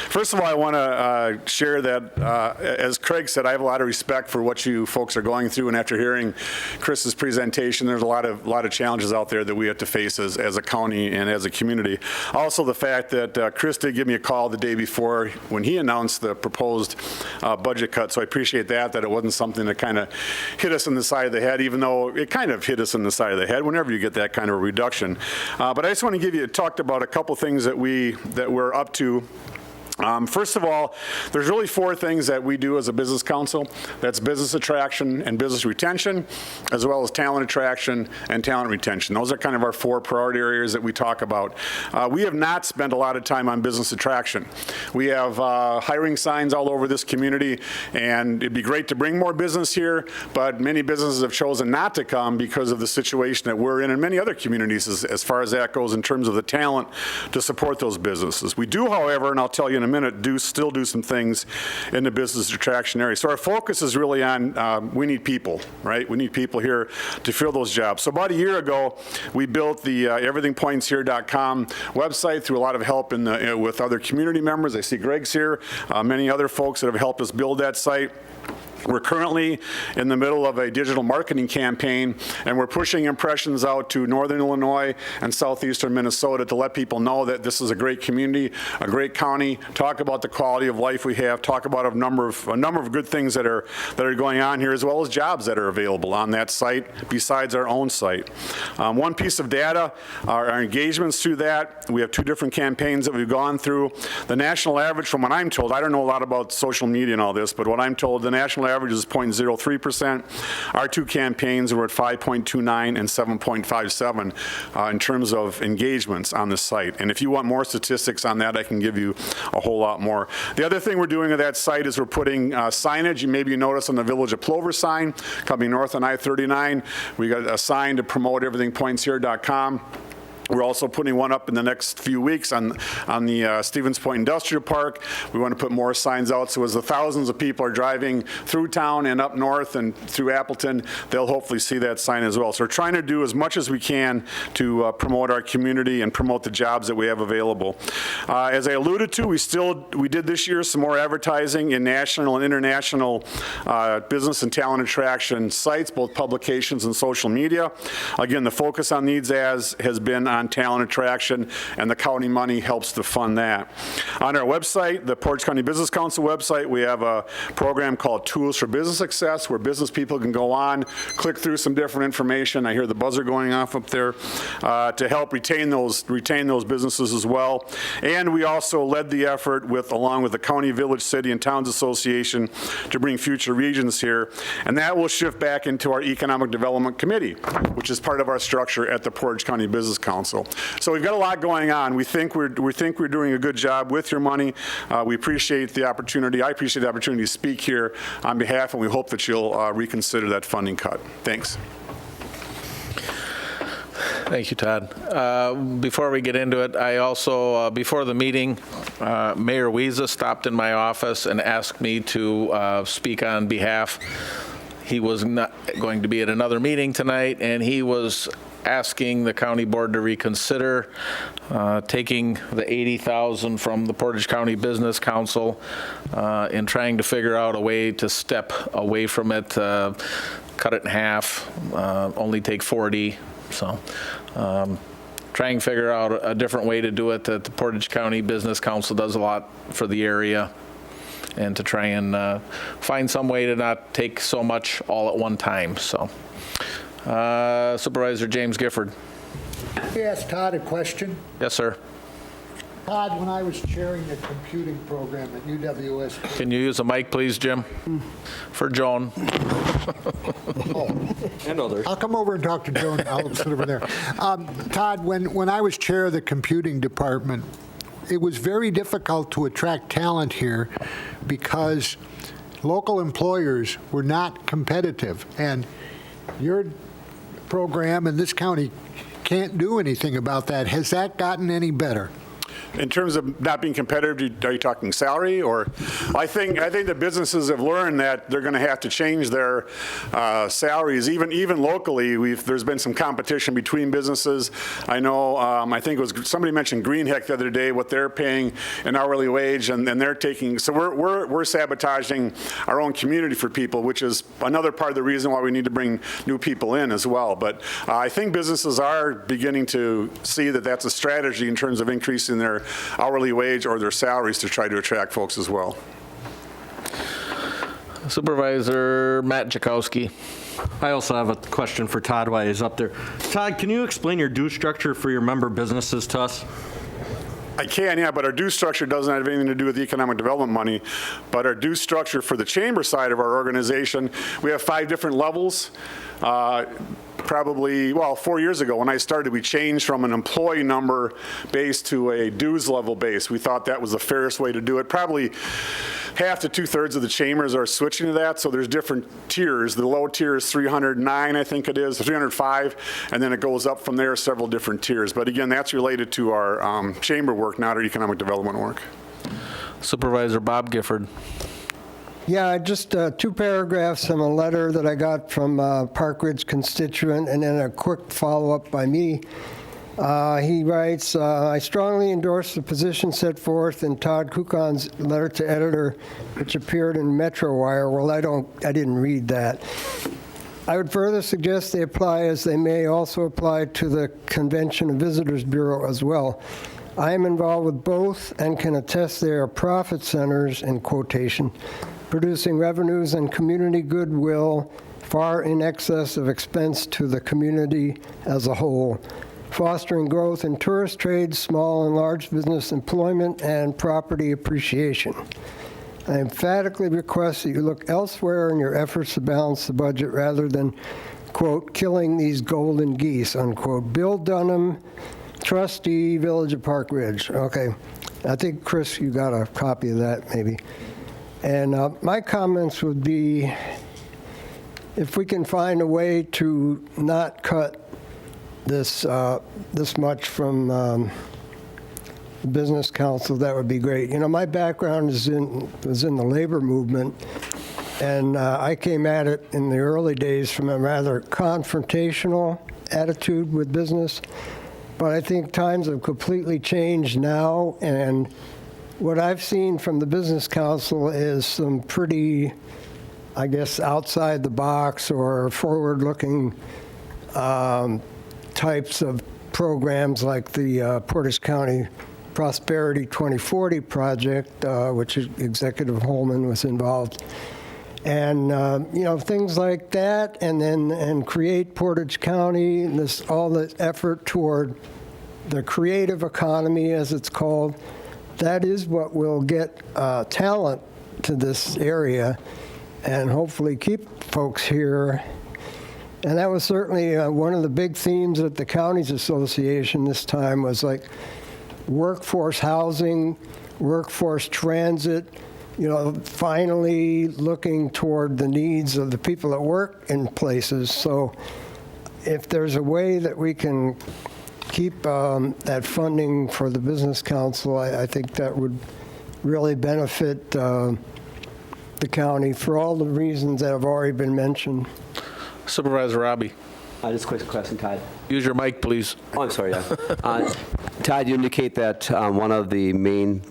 First of all, I want to share that, as Craig said, I have a lot of respect for what you folks are going through, and after hearing Chris's presentation, there's a lot of challenges out there that we have to face as a county and as a community. Also, the fact that Chris did give me a call the day before when he announced the proposed budget cut, so I appreciate that it wasn't something that kind of hit us in the side of the head, even though it kind of hit us in the side of the head whenever you get that kind of a reduction. But I just want to talked about a couple things that we're up to First of all, there's really 4 things that we do as a business council. That's business attraction and business retention, as well as talent attraction and talent retention. Those are kind of our 4 priority areas that we talk about. We have not spent a lot of time on business attraction. We have hiring signs all over this community, and it'd be great to bring more business here, but many businesses have chosen not to come because of the situation that we're in and many other communities as far as that goes in terms of the talent to support those businesses. We do, however, and I'll tell you in a minute, still do some things in the business attraction area. So our focus is really on we need people, right? We need people here to fill those jobs. So about a year ago, we built the everythingpointshere.com website through a lot of help with other community members. I see Greg's here, many other folks that have helped us build that site. We're currently in the middle of a digital marketing campaign, and we're pushing impressions out to Northern Illinois and Southeastern Minnesota to let people know that this is a great community, a great county, talk about the quality of life we have, talk about a number of good things that are going on here, as well as jobs that are available on that site besides our own site. One piece of data, our engagements through that, we have 2 different campaigns that we've gone through. The national average, from what I'm told, I don't know a lot about social media and all this, but what I'm told, the national average is 0.03%. Our 2 campaigns were at 5.29 and 7.57 in terms of engagements on the site. And if you want more statistics on that, I can give you a whole lot more. The other thing we're doing at that site is we're putting signage. Maybe you notice on the Village of Plover sign coming north on I-39. We got a sign to promote everythingpointshere.com. We're also putting one up in the next few weeks on the Stevens Point Industrial Park. We want to put more signs out, so as the thousands of people are driving through town and up north and through Appleton, they'll hopefully see that sign as well. So we're trying to do as much as we can to promote our community and promote the jobs that we have available. As I alluded to, we did this year some more advertising in national and international business and talent attraction sites, both publications and social media. Again, the focus on these ads has been on talent attraction, and the county money helps to fund that. On our website, the Portage County Business Council website, we have a program called Tools for Business Success, where business people can go on, click through some different information. I hear the buzzer going off up there to help retain those businesses as well. And we also led the effort along with the County, Village, City, and Towns Association to bring future regions here, and that will shift back into our Economic Development Committee, which is part of our structure at the Portage County Business Council. So we've got a lot going on. We think we're doing a good job with your money. We appreciate the opportunity. I appreciate the opportunity to speak here on behalf, and we hope that you'll reconsider that funding cut. Thanks. Thank you, Todd. Before we get into it, I also, before the meeting, Mayor Wiesa stopped in my office and asked me to speak on behalf. He was not going to be at another meeting tonight, and he was asking the county board to reconsider taking the $80,000 from the Portage County Business Council and trying to figure out a way to step away from it, cut it in half, only take 40. So try and figure out a different way to do it. That the Portage County Business Council does a lot for the area, and to try and find some way to not take so much all at one time. So. Supervisor James Gifford. Let me ask Todd a question. Yes, sir. Todd, when I was chairing the computing program at UWS. Can you use a mic, please, Jim? For Joan. And others. I'll come over and talk to Joan. I'll sit over there. Todd, when I was chair of the computing department, it was very difficult to attract talent here because local employers were not competitive. And your program in this county can't do anything about that. Has that gotten any better? In terms of not being competitive, are you talking salary? Or I think the businesses have learned that they're going to have to change their salaries. Even locally, there's been some competition between businesses. I know, I think it was somebody mentioned Greenheck the other day, what they're paying an hourly wage, and they're taking. So we're sabotaging our own community for people, which is another part of the reason why we need to bring new people in as well. But I think businesses are beginning to see that that's a strategy in terms of increasing their hourly wage or their salaries to try to attract folks as well. Supervisor Matt Jakowski. I also have a question for Todd while he's up there. Todd, can you explain your due structure for your member businesses to us? I can, yeah, but our due structure doesn't have anything to do with the economic development money. But our due structure for the chamber side of our organization, we have 5 different levels. Probably, well, 4 years ago when I started, we changed from an employee number base to a dues level base. We thought that was the fairest way to do it. Probably half to 2/3 of the chambers are switching to that, so there's different tiers. The low tier is 309, I think it is, 305, and then it goes up from there, several different tiers. But again, that's related to our chamber work, not our economic development work. Supervisor Bob Gifford. Yeah, just 2 paragraphs from a letter that I got from Park Ridge constituent, and then a quick follow-up by me. He writes, I strongly endorse the position set forth in Todd Kukon's letter to editor, which appeared in Metro Wire. Well, I didn't read that. I would further suggest they apply, as they may also apply to the Convention and Visitors Bureau as well. I am involved with both and can attest they are profit centers, in quotation, producing revenues and community goodwill far in excess of expense to the community as a whole, fostering growth in tourist trade, small and large business employment, and property appreciation. I emphatically request that you look elsewhere in your efforts to balance the budget rather than, quote, killing these golden geese, unquote. Bill Dunham, trustee, Village of Park Ridge. Okay. I think, Chris, you got a copy of that, maybe. And my comments would be, if we can find a way to not cut this much from the Business Council, that would be great. You know, my background was in the labor movement, and I came at it in the early days from a rather confrontational attitude with business. But I think times have completely changed now, and what I've seen from the Business Council is some pretty, I guess, outside the box or forward-looking types of programs like the Portage County Prosperity 2040 project, which Executive Holman was involved. And, you know, things like that, and create Portage County, and all the effort toward the creative economy, as it's called. That is what will get talent to this area and hopefully keep folks here. And that was certainly one of the big themes at the Counties Association this time, was like workforce housing, workforce transit, you know, finally looking toward the needs of the people that work in places. So if there's a way that we can keep that funding for the Business Council, I think that would really benefit the county for all the reasons that have already been mentioned. Supervisor Robbie. Just a quick question, Todd. Use your mic, please. Oh, I'm sorry, yeah. Todd, you indicate that one of the main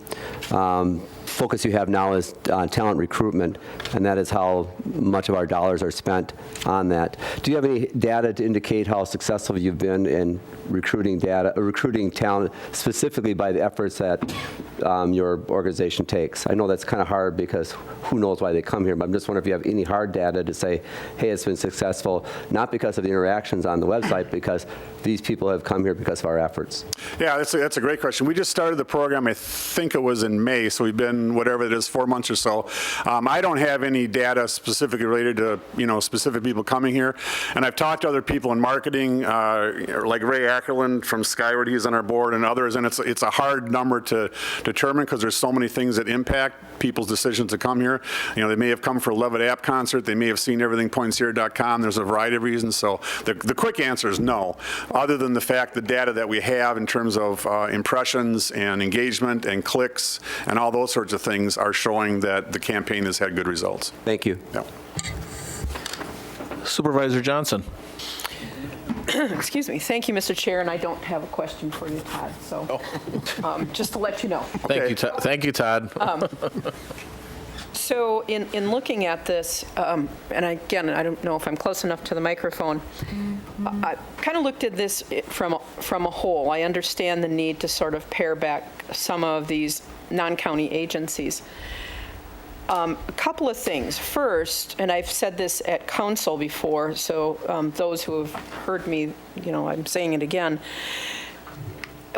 focus you have now is talent recruitment, and that is how much of our dollars are spent on that. Do you have any data to indicate how successful you've been in recruiting talent, specifically by the efforts that your organization takes? I know that's kind of hard because who knows why they come here, but I'm just wondering if you have any hard data to say, hey, it's been successful, not because of the interactions on the website, because these people have come here because of our efforts. Yeah, that's a great question. We just started the program, I think it was in May, so we've been, whatever it is, 4 months or so. I don't have any data specifically related to, you know, specific people coming here. And I've talked to other people in marketing, like Ray Ackerland from Skyward, he's on our board, and others, and it's a hard number to determine because there's so many things that impact people's decisions to come here. You know, they may have come for a Levitt App concert, they may have seen everythingpointshere.com, there's a variety of reasons. So the quick answer is no, other than the fact the data that we have in terms of impressions and engagement and clicks and all those sorts of things are showing that the campaign has had good results. Thank you. Yeah. Supervisor Johnson. Excuse me. Thank you, Mr. Chair, and I don't have a question for you, Todd, so just to let you know. Thank you, Todd. Thank you, Todd. So in looking at this, and again, I don't know if I'm close enough to the microphone, I kind of looked at this from a whole. I understand the need to sort of pare back some of these non-county agencies. A couple of things. First, and I've said this at council before, so those who have heard me, you know, I'm saying it again.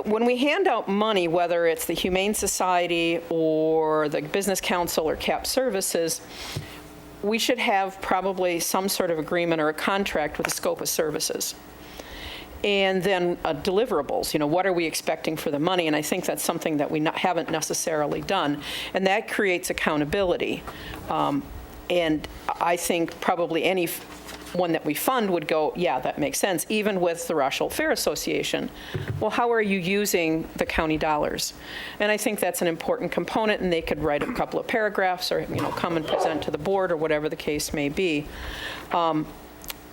when we hand out money, whether it's the Humane Society or the Business Council or CAP Services, we should have probably some sort of agreement or a contract with the scope of services. And then deliverables, what are we expecting for the money? And I think that's something that we haven't necessarily done. And that creates accountability. And I think probably any one that we fund would go, yeah, that makes sense, even with the Rochelle Fair Association. Well, how are you using the county dollars? And I think that's an important component, and they could write a couple of paragraphs or come and present to the board or whatever the case may be.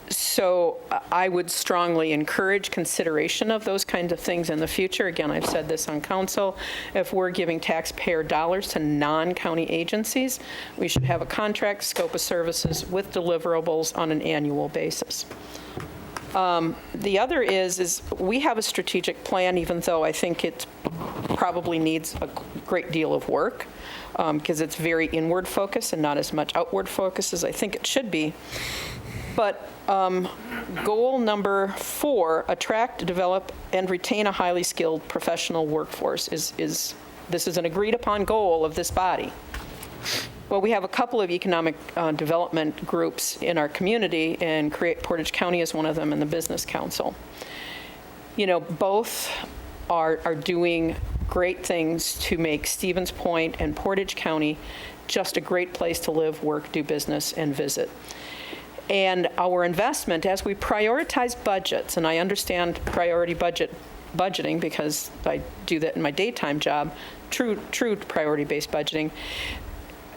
So I would strongly encourage consideration of those kinds of things in the future. Again, I've said this on council. If we're giving taxpayer dollars to non-county agencies, we should have a contract, scope of services with deliverables on an annual basis. The other is we have a strategic plan, even though I think it probably needs a great deal of work because it's very inward focused and not as much outward focus as I think it should be. But goal number 4, attract, develop, and retain a highly skilled professional workforce this is an agreed upon goal of this body. Well, we have a couple of economic development groups in our community, and Portage County is one of them, and the Business Council. Both are doing great things to make Stevens Point and Portage County just a great place to live, work, do business, and visit. And our investment, as we prioritize budgets, and I understand priority budgeting because I do that in my daytime job, true priority-based budgeting,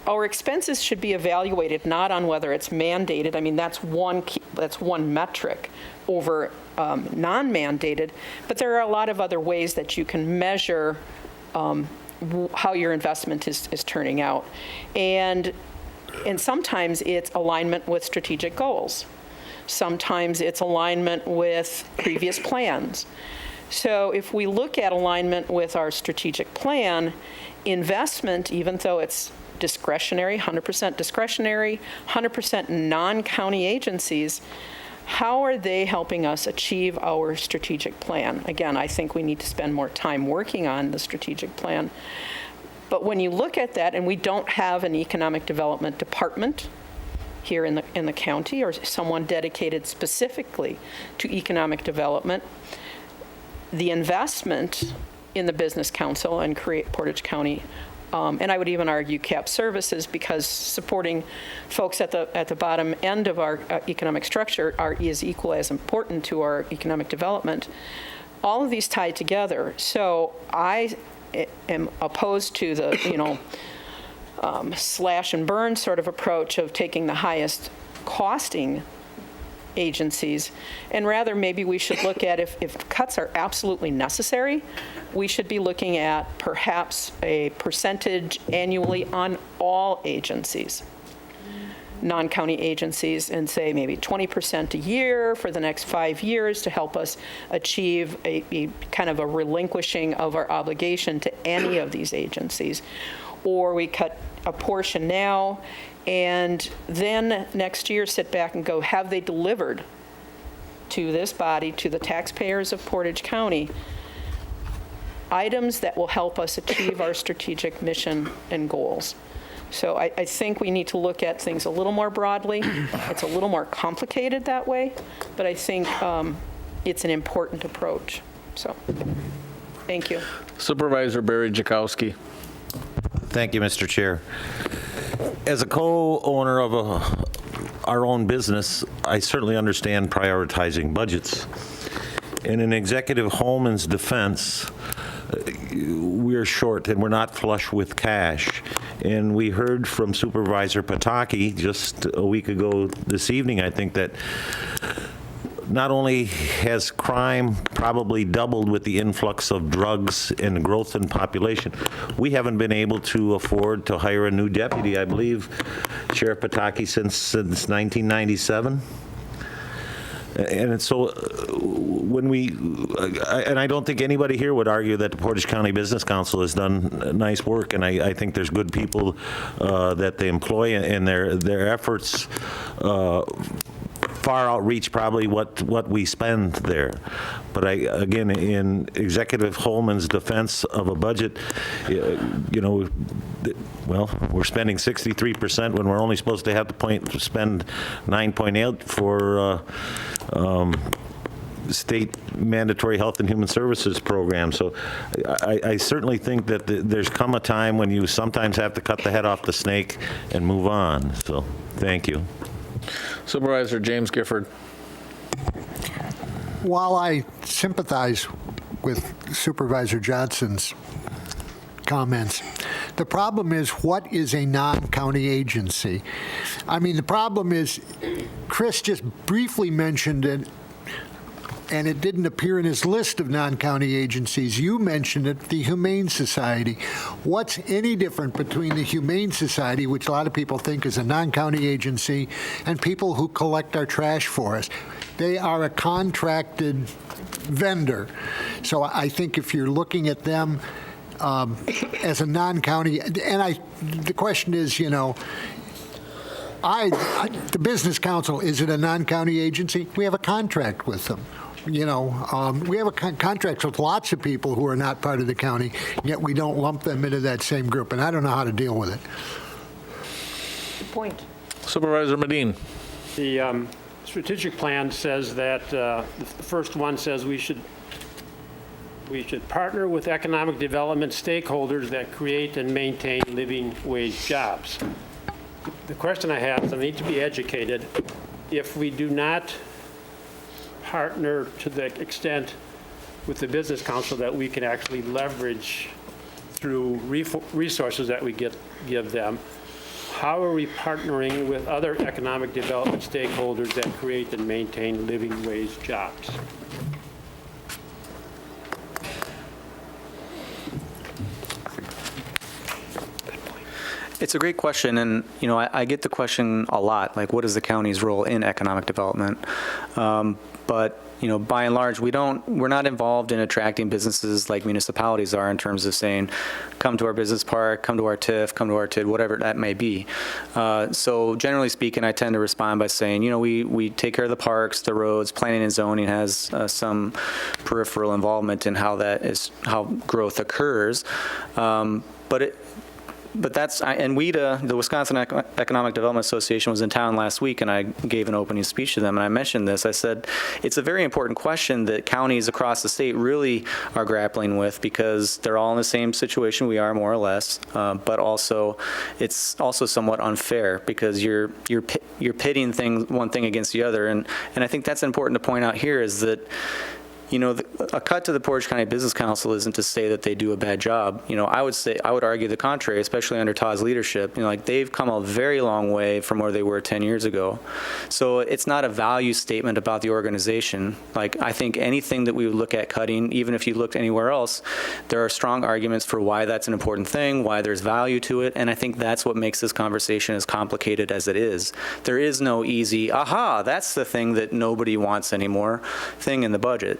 our expenses should be evaluated not on whether it's mandated. I mean, that's one metric over non-mandated, but there are a lot of other ways that you can measure how your investment is turning out. And sometimes it's alignment with strategic goals. Sometimes it's alignment with previous plans. So if we look at alignment with our strategic plan, investment, even though it's discretionary, 100% discretionary, 100% non-county agencies, how are they helping us achieve our strategic plan? Again, I think we need to spend more time working on the strategic plan. But when you look at that, and we don't have an economic development department here in the county or someone dedicated specifically to economic development, the investment in the Business Council and Portage County, and I would even argue CAP Services, because supporting folks at the bottom end of our economic structure is equally as important to our economic development. All of these tie together. So I am opposed to the, slash and burn sort of approach of taking the highest costing agencies, and rather maybe we should look at if cuts are absolutely necessary, we should be looking at perhaps a percentage annually on all agencies, non-county agencies, and say maybe 20% a year for the next 5 years to help us achieve a kind of a relinquishing of our obligation to any of these agencies. Or we cut a portion now, and then next year sit back and go, have they delivered to this body, to the taxpayers of Portage County, items that will help us achieve our strategic mission and goals? So I think we need to look at things a little more broadly. It's a little more complicated that way, but I think it's an important approach. So, thank you. Supervisor Barry Jakowski. Thank you, Mr. Chair. As a co-owner of our own business, I certainly understand prioritizing budgets. In an executive Holman's defense, we're short and we're not flush with cash. And we heard from Supervisor Pataki just a week ago this evening, I think, that not only has crime probably doubled with the influx of drugs and growth in population, we haven't been able to afford to hire a new deputy, I believe, Sheriff Pataki, since 1997. And so when and I don't think anybody here would argue that the Portage County Business Council has done nice work, and I think there's good people that they employ, and their efforts far outreach probably what we spend there. But again, in Executive Holman's defense of a budget, well, we're spending 63% when we're only supposed to have to spend 9.8 for state mandatory health and human services program. So I certainly think that there's come a time when you sometimes have to cut the head off the snake and move on. So thank you. Supervisor James Gifford. While I sympathize with Supervisor Johnson's comments, the problem is, what is a non-county agency? I mean, the problem is, Chris just briefly mentioned it, and it didn't appear in his list of non-county agencies. You mentioned it, the Humane Society. What's any different between the Humane Society, which a lot of people think is a non-county agency, and people who collect our trash for us? They are a contracted vendor. So I think if you're looking at them as a non-county, and the question is, the Business Council, is it a non-county agency? We have a contract with them. We have a contract with lots of people who are not part of the county, yet we don't lump them into that same group, and I don't know how to deal with it. Good point. Supervisor Medine. The strategic plan says that, the first one says we should partner with economic development stakeholders that create and maintain living wage jobs. The question I have is, I need to be educated, if we do not partner to the extent with the Business Council that we can actually leverage through resources that we give them, how are we partnering with other economic development stakeholders that create and maintain living wage jobs? It's a great question, and I get the question a lot, like, what is the county's role in economic development? But by and large, we're not involved in attracting businesses like municipalities are, in terms of saying, come to our business park, come to our TIF, come to our TID, whatever that may be. So generally speaking, I tend to respond by saying, we take care of the parks, the roads. Planning and zoning has some peripheral involvement in how growth occurs. But that's, and WEDA, the Wisconsin Economic Development Association, was in town last week, and I gave an opening speech to them, and I mentioned this. I said, it's a very important question that counties across the state really are grappling with, because they're all in the same situation we are, more or less, but also, it's also somewhat unfair, because you're pitting one thing against the other, and I think that's important to point out here, is that a cut to the Portage County Business Council isn't to say that they do a bad job. I would argue the contrary, especially under Todd's leadership. They've come a very long way from where they were 10 years ago. So it's not a value statement about the organization. I think anything that we would look at cutting, even if you looked anywhere else, there are strong arguments for why that's an important thing, why there's value to it, and I think that's what makes this conversation as complicated as it is. There is no easy, aha, that's the thing that nobody wants anymore thing in the budget.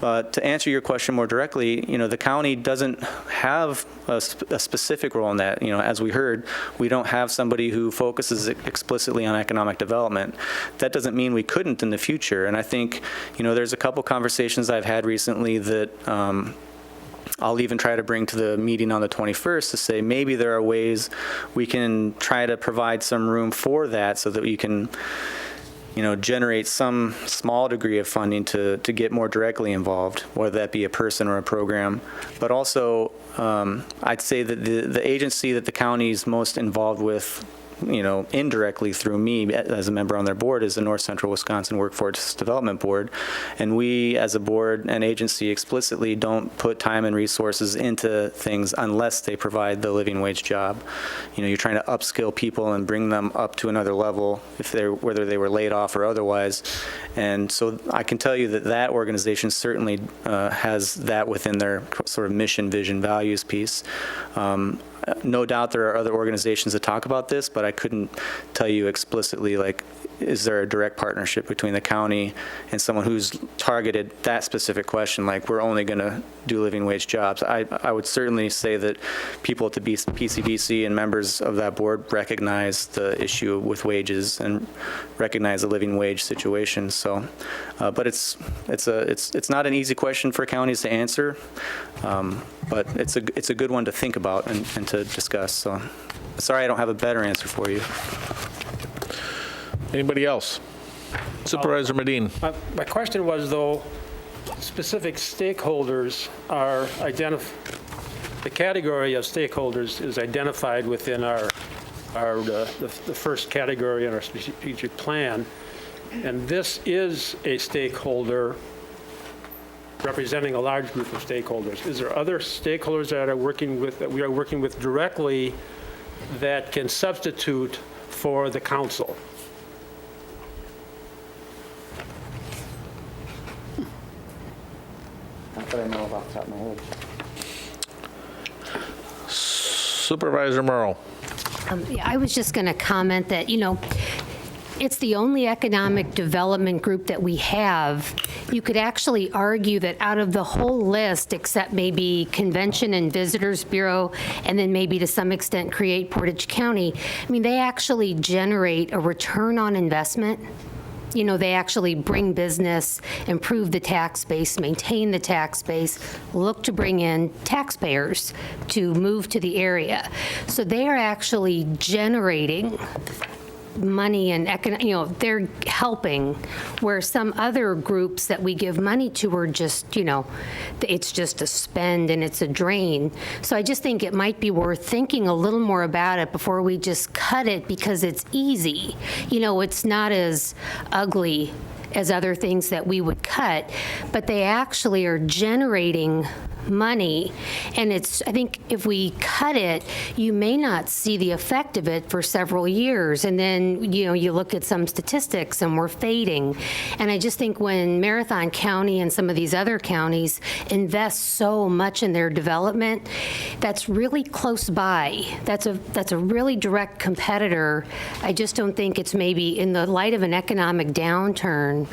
But to answer your question more directly, the county doesn't have a specific role in that. As we heard, we don't have somebody who focuses explicitly on economic development. That doesn't mean we couldn't in the future. And I think, there's a couple conversations I've had recently that I'll even try to bring to the meeting on the 21st to say maybe there are ways we can try to provide some room for that, so that we can generate some small degree of funding to get more directly involved, whether that be a person or a program. But also, I'd say that the agency that the county is most involved with, indirectly through me as a member on their board, is the North Central Wisconsin Workforce Development Board. And we, as a board and agency, explicitly don't put time and resources into things unless they provide the living wage job. You're trying to upskill people and bring them up to another level, whether they were laid off or otherwise. And so I can tell you that organization certainly has that within their sort of mission, vision, values piece. No doubt there are other organizations that talk about this, but I couldn't tell you explicitly, is there a direct partnership between the county and someone who's targeted that specific question, like we're only going to do living wage jobs? I would certainly say that people at the PCBC and members of that board recognize the issue with wages and recognize the living wage situation. So, but it's not an easy question for counties to answer, but it's a good one to think about and to discuss. So, sorry I don't have a better answer for you. Anybody else? Supervisor Medin. My question was, though, specific stakeholders are the category of stakeholders is identified within the first category in our strategic plan, and this is a stakeholder representing a large group of stakeholders. Is there other stakeholders that we are working with directly that can substitute for the council? Not that I know off the top of my head. Supervisor Murrow. Yeah, I was just going to comment that, it's the only economic development group that we have. You could actually argue that out of the whole list, except maybe Convention and Visitors Bureau, and then maybe to some extent create Portage County, they actually generate a return on investment. They actually bring business, improve the tax base, maintain the tax base, look to bring in taxpayers to move to the area. So they are actually generating money and they're helping, where some other groups that we give money to are just, it's just a spend and it's a drain. So I just think it might be worth thinking a little more about it before we just cut it because it's easy. It's not as ugly as other things that we would cut, but they actually are generating money. And I think if we cut it, you may not see the effect of it for several years. And then, you look at some statistics and we're fading. And I just think when Marathon County and some of these other counties invest so much in their development, that's really close by. That's a really direct competitor. I just don't think it's maybe in the light of an economic downturn.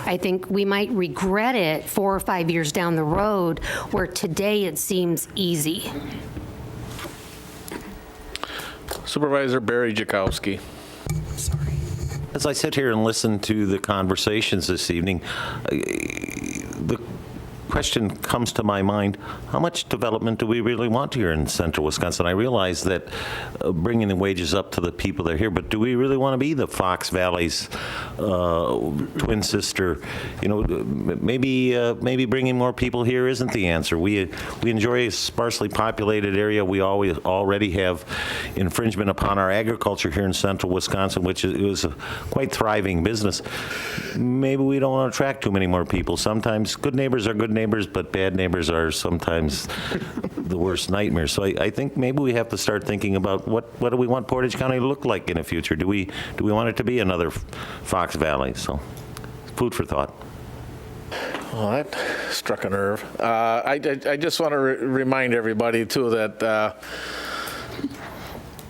I think we might regret it 4 or 5 years down the road, where today it seems easy. Supervisor Barry Jakowski. As I sit here and listen to the conversations this evening, the question comes to my mind: how much development do we really want here in central Wisconsin? I realize that bringing the wages up to the people that are here, but do we really want to be the Fox Valley's twin sister? Maybe bringing more people here isn't the answer. We enjoy a sparsely populated area. We already have infringement upon our agriculture here in central Wisconsin, which is a quite thriving business. Maybe we don't want to attract too many more people. Sometimes good neighbors are good neighbors, but bad neighbors are sometimes the worst nightmares. So I think maybe we have to start thinking about what do we want Portage County to look like in the future? Do we want it to be another Fox Valley? So food for thought. Well, that struck a nerve. I just want to remind everybody, too, that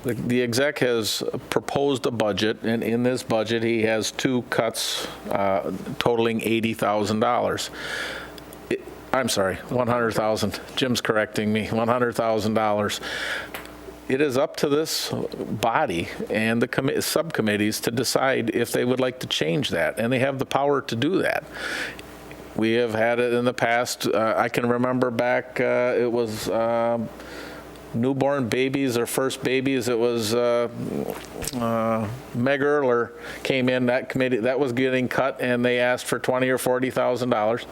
the exec has proposed a budget, and in this budget, he has 2 cuts totaling $80,000. I'm sorry, $100,000. Jim's correcting me, $100,000. It is up to this body and the subcommittees to decide if they would like to change that, and they have the power to do that. We have had it in the past. I can remember back, it was newborn babies or first babies. It was Meg Erler came in, that committee, that was getting cut, and they asked for $20,000 or $40,000.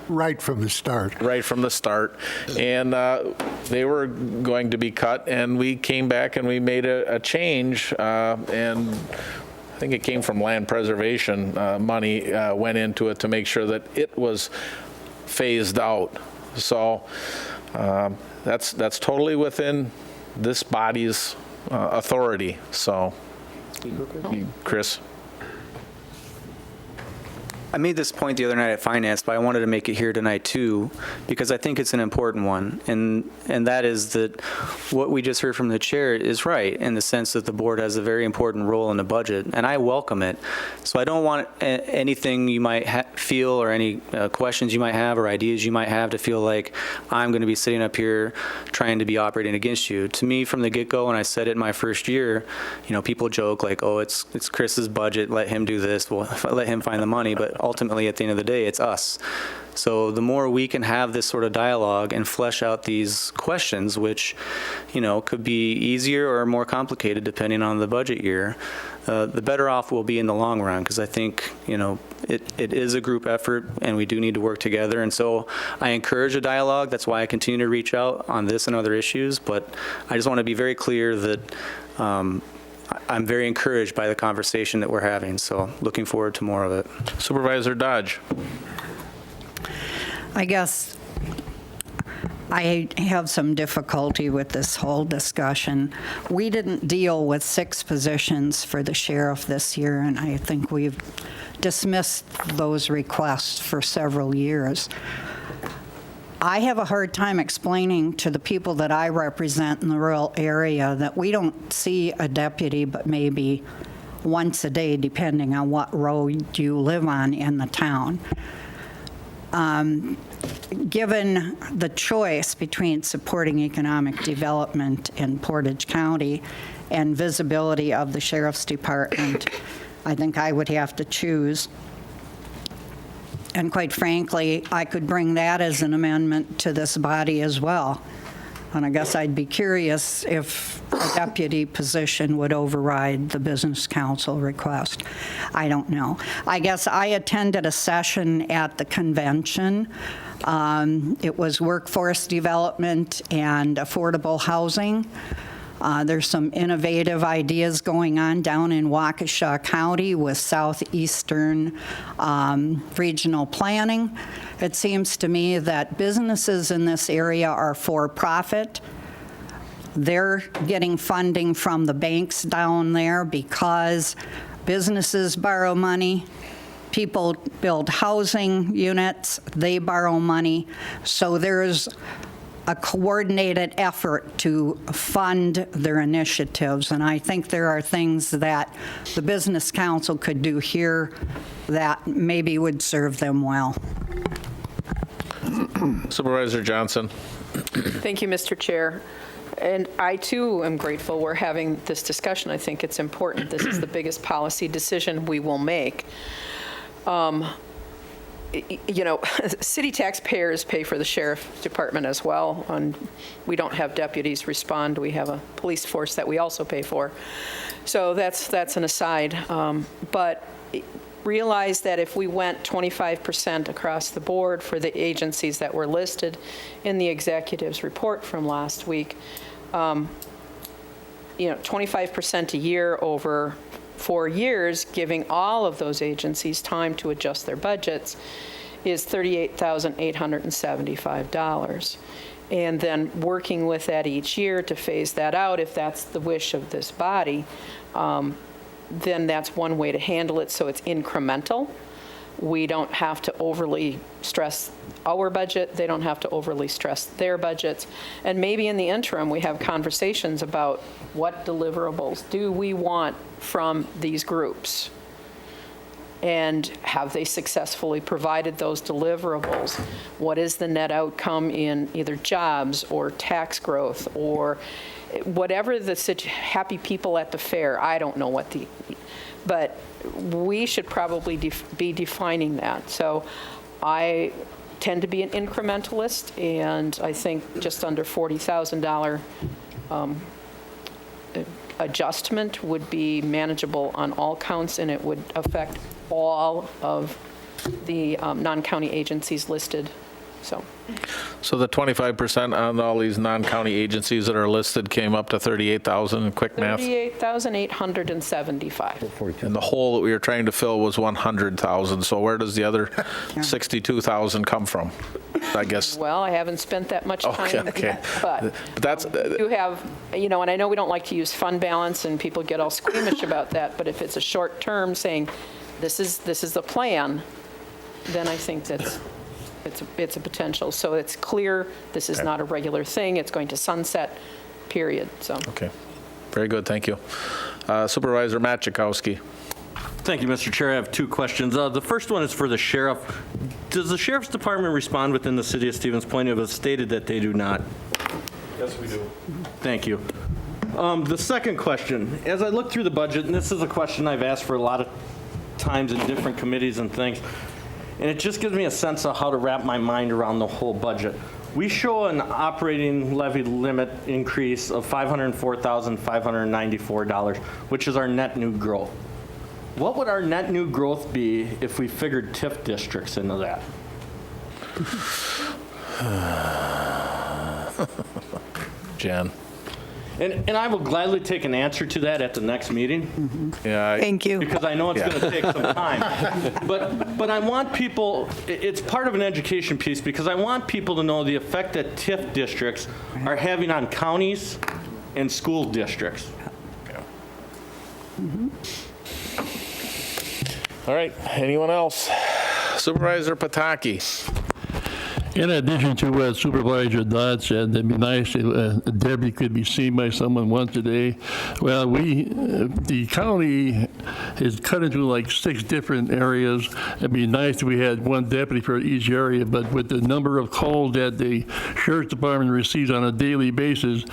Right from the start. Right from the start. And they were going to be cut, and we came back and we made a change, and I think it came from land preservation money went into it to make sure that it was phased out. So that's totally within this body's authority. So, Chris. I made this point the other night at Finance, but I wanted to make it here tonight too, because I think it's an important one. And that is that what we just heard from the chair is right, in the sense that the board has a very important role in the budget, and I welcome it. So I don't want anything you might feel or any questions you might have or ideas you might have to feel like I'm going to be sitting up here trying to be operating against you. To me, from the get-go, and I said it in my first year, people joke like, oh, it's Chris's budget, let him do this, well, let him find the money, but ultimately at the end of the day, it's us. So the more we can have this sort of dialogue and flesh out these questions, which, could be easier or more complicated depending on the budget year, the better off we'll be in the long run, because I think, it is a group effort and we do need to work together. And so I encourage a dialogue. That's why I continue to reach out on this and other issues. But I just want to be very clear that I'm very encouraged by the conversation that we're having. So looking forward to more of it. Supervisor Dodge. I guess I have some difficulty with this whole discussion. We didn't deal with 6 positions for the sheriff this year, and I think we've dismissed those requests for several years. I have a hard time explaining to the people that I represent in the rural area that we don't see a deputy but maybe once a day, depending on what road you live on in the town. Given the choice between supporting economic development in Portage County and visibility of the Sheriff's Department, I think I would have to choose. And quite frankly, I could bring that as an amendment to this body as well. And I guess I'd be curious if a deputy position would override the business council request. I don't know. I guess I attended a session at the convention. It was workforce development and affordable housing. There's some innovative ideas going on down in Waukesha County with southeastern regional planning. It seems to me that businesses in this area are for-profit. They're getting funding from the banks down there because businesses borrow money. People build housing units, they borrow money. So there's a coordinated effort to fund their initiatives. And I think there are things that the Business Council could do here that maybe would serve them well. Supervisor Johnson. Thank you, Mr. Chair. And I, too, am grateful we're having this discussion. I think it's important. This is the biggest policy decision we will make. City taxpayers pay for the sheriff's department as well, and we don't have deputies respond. We have a police force that we also pay for. So that's an aside. But realize that if we went 25% across the board for the agencies that were listed in the executive's report from last week, 25% a year over 4 years, giving all of those agencies time to adjust their budgets, is $38,875. And then working with that each year to phase that out, if that's the wish of this body, then that's one way to handle it, so it's incremental. We don't have to overly stress our budget. They don't have to overly stress their budgets. And maybe in the interim, we have conversations about what deliverables do we want from these groups? And have they successfully provided those deliverables? What is the net outcome in either jobs or tax growth or whatever the happy people at the fair? I don't know what but we should probably be defining that. So I tend to be an incrementalist, and I think just under $40,000 adjustment would be manageable on all counts, and it would affect all of the non-county agencies listed. So the 25% on all these non-county agencies that are listed came up to 38,000 in quick math? 38,875. And the hole that we were trying to fill was 100,000. So where does the other 62,000 come from? I guess. Well, I haven't spent that much time. Okay. But that's. You have, and I know we don't like to use fund balance, and people get all squeamish about that. But if it's a short term saying, this is the plan, then I think it's a potential. So it's clear, this is not a regular thing, it's going to sunset, period, so. Okay. Very good, thank you. Supervisor Machikowski. Thank you, Mr. Chair. I have two questions. The first one is for the sheriff. Does the sheriff's department respond within the city of Stevens Point? It was stated that they do not. Yes, we do. Thank you. The second question, as I look through the budget, and this is a question I've asked for a lot of times in different committees and things, and it just gives me a sense of how to wrap my mind around the whole budget. We show an operating levy limit increase of $504,594, which is our net new growth. What would our net new growth be if we figured TIF districts into that? Jan. And I will gladly take an answer to that at the next meeting. Yeah. Thank you. Because I know it's going to take some time. But I want people, it's part of an education piece, because I want people to know the effect that TIF districts are having on counties and school districts. All right, anyone else? Supervisor Pataki. In addition to what Supervisor Dodd said, it'd be nice if Debbie could be seen by someone once a day. Well, the county is cut into like 6 different areas. It'd be nice if we had one deputy for each area, but with the number of calls that the Sheriff's Department receives on a daily basis,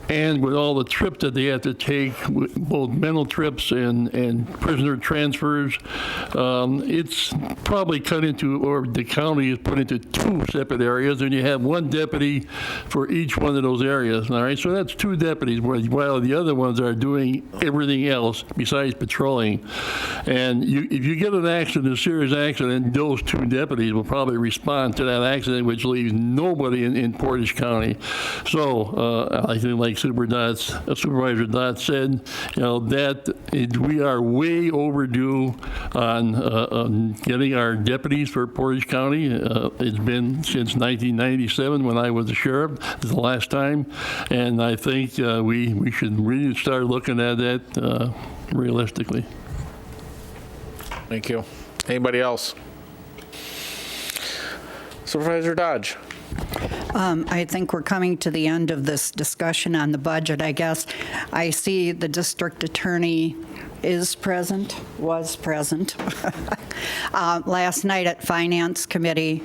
and with all the trips that they have to take, both mental trips and prisoner transfers, it's probably cut into, or the county is put into 2 separate areas, and you have one deputy for each one of those areas. All right, so that's 2 deputies, while the other ones are doing everything else besides patrolling. And if you get an accident, a serious accident, those 2 deputies will probably respond to that accident, which leaves nobody in Portage County. So I think, like Supervisor Dodd said, we are way overdue on getting our deputies for Portage County. It's been since 1997 when I was the sheriff. This is the last time, and I think we should really start looking at that realistically. Thank you. Anybody else? Supervisor Dodge. I think we're coming to the end of this discussion on the budget, I guess. I see the district attorney was present. Last night at Finance Committee,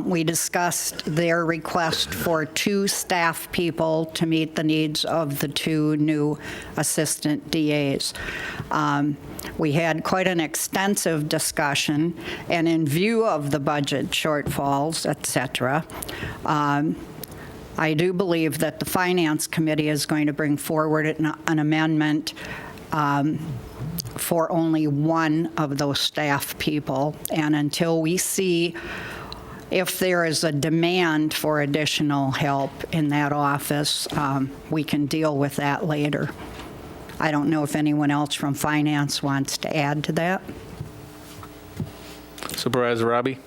we discussed their request for 2 staff people to meet the needs of the 2 new assistant DAs. We had quite an extensive discussion, and in view of the budget shortfalls, et cetera, I do believe that the Finance Committee is going to bring forward an amendment for only 1 of those staff people. And until we see if there is a demand for additional help in that office, we can deal with that later. I don't know if anyone else from Finance wants to add to that. Supervisor Robbie?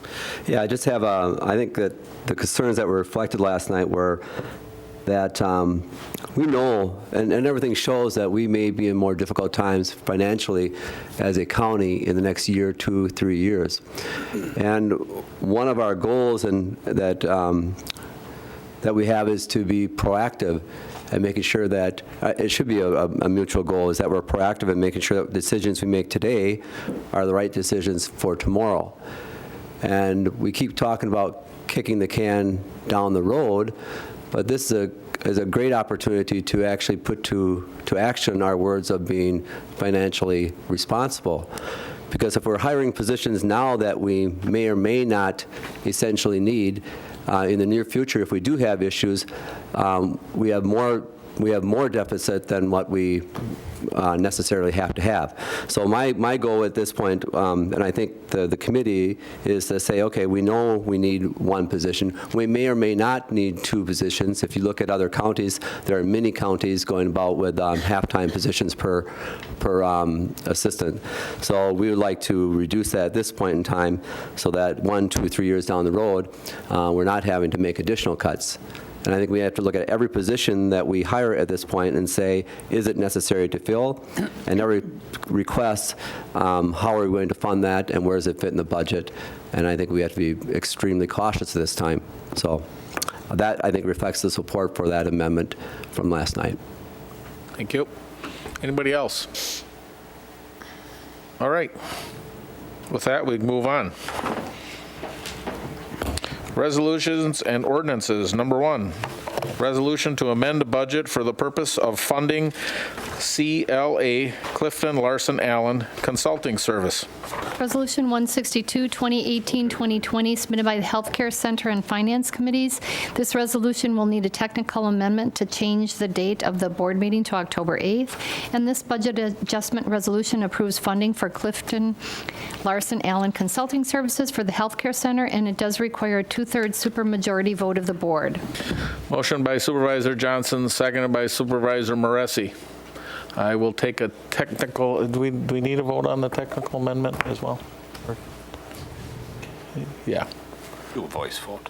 Yeah, I just have I think that the concerns that were reflected last night were that we know, and everything shows that we may be in more difficult times financially as a county in the next year, 2, 3 years. And one of our goals that we have is to be proactive and making sure that it should be a mutual goal, is that we're proactive in making sure that decisions we make today are the right decisions for tomorrow. And we keep talking about kicking the can down the road, but this is a great opportunity to actually put to action our words of being financially responsible. Because if we're hiring positions now that we may or may not essentially need, in the near future, if we do have issues, we have more deficit than what we necessarily have to have. So my goal at this point, and I think the committee, is to say, okay, we know we need 1 position. We may or may not need 2 positions. If you look at other counties, there are many counties going about with half-time positions per assistant. So we would like to reduce that at this point in time so that 1, 2, 3 years down the road, we're not having to make additional cuts. And I think we have to look at every position that we hire at this point and say, is it necessary to fill? And every request, how are we going to fund that, and where does it fit in the budget? And I think we have to be extremely cautious this time. So that, I think, reflects the support for that amendment from last night. Thank you. Anybody else? All right. With that, we move on. Resolutions and ordinances. Number 1, resolution to amend the budget for the purpose of funding CLA Clifton Larson Allen Consulting Service. Resolution 162, 2018-2020, submitted by the Healthcare Center and Finance Committees. This resolution will need a technical amendment to change the date of the board meeting to October 8th. And this budget adjustment resolution approves funding for Clifton Larson Allen Consulting Services for the Healthcare Center, and it does require a 2/3 supermajority vote of the board. Motion by Supervisor Johnson, seconded by Supervisor Moresi. I will take a technical, do we need a vote on the technical amendment as well? Yeah. Do a voice vote.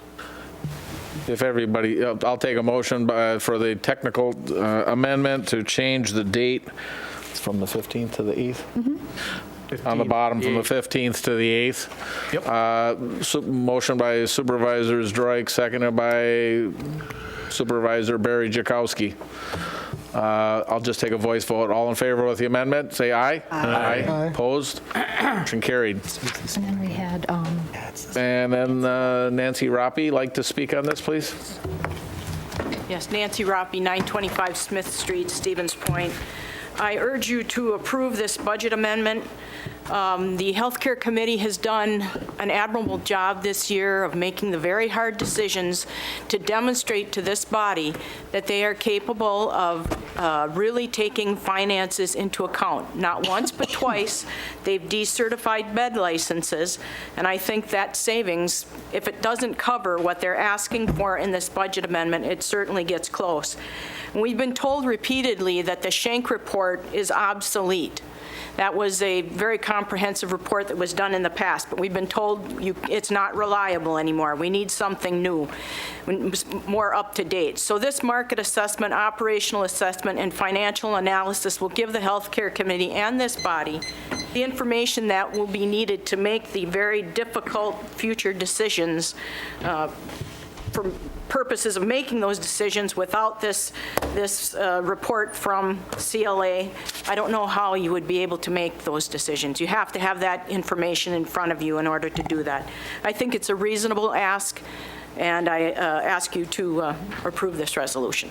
If everybody, I'll take a motion for the technical amendment to change the date from the 15th to the 8th. On the bottom, from the 15th to the 8th. Yep. Motion by Supervisors Droik, seconded by Supervisor Barry Jakowski. I'll just take a voice vote. All in favor with the amendment, say aye. Aye. Opposed? Motion carried. And then we had, And then Nancy Roppy, like to speak on this, please? Yes, Nancy Roppy, 925 Smith Street, Stevens Point. I urge you to approve this budget amendment. The Healthcare Committee has done an admirable job this year of making the very hard decisions to demonstrate to this body that they are capable of really taking finances into account. Not once, but twice, they've decertified bed licenses, and I think that savings, if it doesn't cover what they're asking for in this budget amendment, it certainly gets close. We've been told repeatedly that the Schenck report is obsolete. That was a very comprehensive report that was done in the past, but we've been told it's not reliable anymore. We need something new, more up to date. So this market assessment, operational assessment, and financial analysis will give the Healthcare Committee and this body the information that will be needed to make the very difficult future decisions for purposes of making those decisions. Without this report from CLA, I don't know how you would be able to make those decisions. You have to have that information in front of you in order to do that. I think it's a reasonable ask, and I ask you to approve this resolution.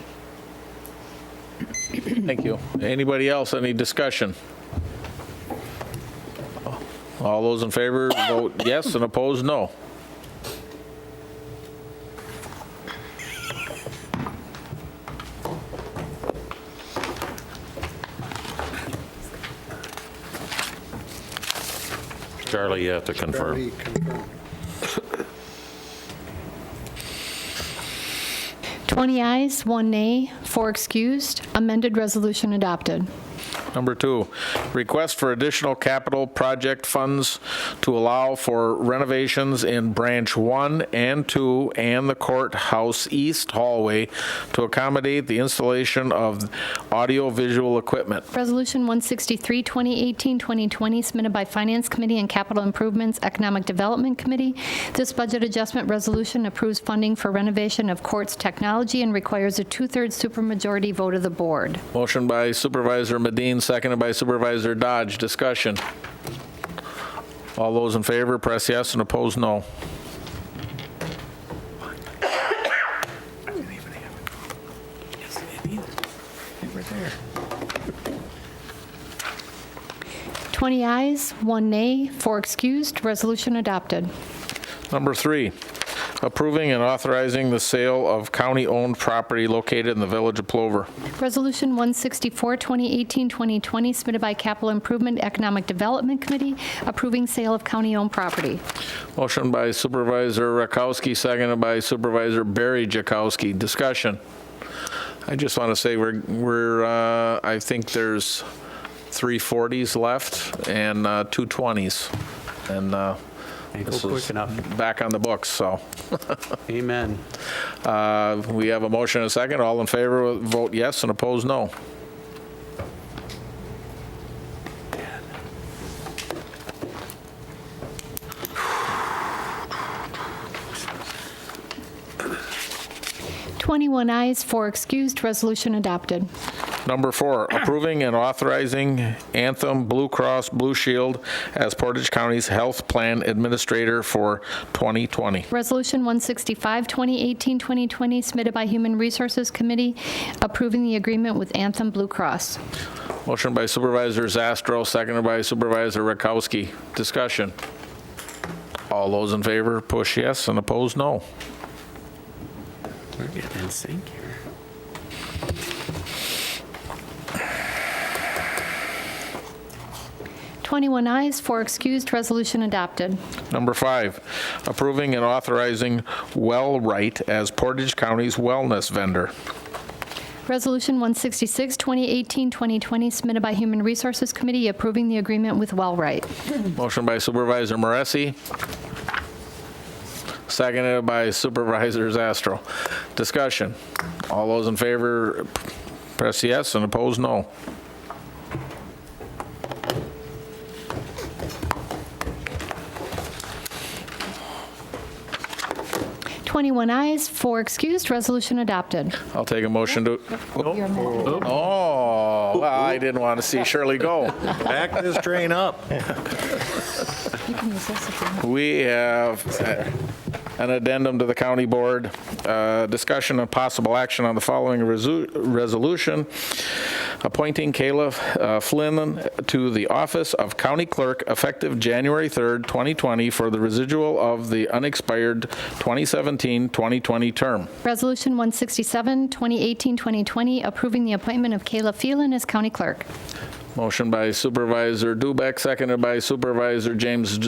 Thank you. Anybody else, any discussion? All those in favor vote yes, and opposed no. Charlie, you have to confirm. 20 ayes, 1 nay, 4 excused. Amended resolution adopted. Number 2, request for additional capital project funds to allow for renovations in Branch 1 and 2 and the courthouse east hallway to accommodate the installation of audio-visual equipment. Resolution 163, 2018-2020, submitted by Finance Committee and Capital Improvements Economic Development Committee. This budget adjustment resolution approves funding for renovation of courts technology and requires a 2/3 supermajority vote of the board. Motion by Supervisor Medine, seconded by Supervisor Dodge. Discussion. All those in favor, press yes, and opposed, no. 20 ayes, 1 nay, 4 excused. Resolution adopted. Number 3, approving and authorizing the sale of county-owned property located in the Village of Plover. Resolution 164, 2018-2020, submitted by Capital Improvement Economic Development Committee, approving sale of county-owned property. Motion by Supervisor Rakowski, seconded by Supervisor Barry Jakowski. Discussion. I just want to say I think there's 3 40s left and 2 20s. And Ain't This go quick is enough. back on the books, so. Amen. We have a motion and a second. All in favor, vote yes, and opposed, no. Twenty-one ayes, 4 excused, resolution adopted. Number 4, approving and authorizing Anthem Blue Cross Blue Shield as Portage County's health plan administrator for 2020. Resolution 165, 2018-2020, submitted by Human Resources Committee, approving the agreement with Anthem Blue Cross. Motion by Supervisor Zastro, seconded by Supervisor Rakowski. Discussion. All those in favor, push yes, and opposed, no. We're getting in sync here. Twenty-one ayes, 4 excused, resolution adopted. Number 5, approving and authorizing WellRight as Portage County's wellness vendor. Resolution 166, 2018-2020, submitted by Human Resources Committee, approving the agreement with WellRight. Motion by Supervisor Moresi, seconded by Supervisor Zastro. Discussion. All those in favor, press yes, and opposed, no. Twenty-one ayes, 4 excused, resolution adopted. I'll take a motion to, You're amended. oh, well, I didn't want to see Shirley go. Back this train up. You can use this if you want. We have an addendum to the county board, discussion and possible action on the following resolution, appointing Kayla Flynn to the office of county clerk effective January 3rd, 2020 for the residual of the unexpired 2017-2020 term. Resolution 167, 2018-2020, approving the appointment of Kayla Phelan as county clerk. Motion by Supervisor Dubek, seconded by Supervisor James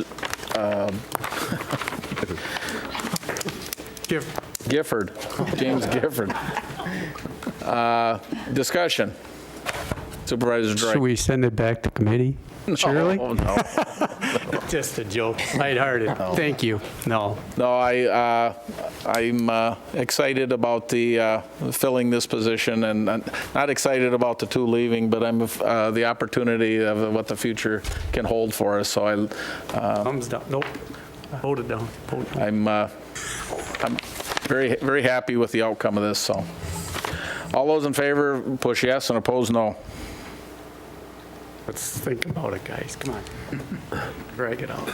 Gifford. James Gifford. Discussion. Supervisor Drake. Should we send it back to committee? Shirley? Oh, no. Just a joke. Lighthearted. Thank you. No. No, I'm excited about the filling this position, and not excited about the 2 leaving, but I'm the opportunity of what the future can hold for us. So Thumbs down. Nope. Hold it down. Hold it down. I'm very, very happy with the outcome of this. So, all those in favor, push yes, and oppose no. Let's think about it, guys. Come on. Drag it out.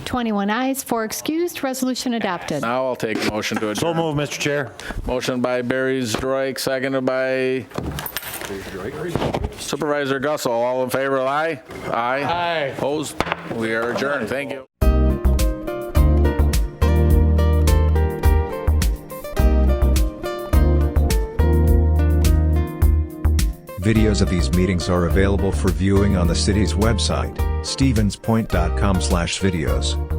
21 ayes, 4 excused, resolution adopted. Now I'll take a motion to So adjourn. moved, Mr. Chair. Motion by Barry Zdroik, seconded by Supervisor Gussel. All in favor, aye? Aye. Aye. Opposed? We are adjourned. Thank you. Videos of these meetings are available for viewing on the city's website, stevenspoint.com/videos.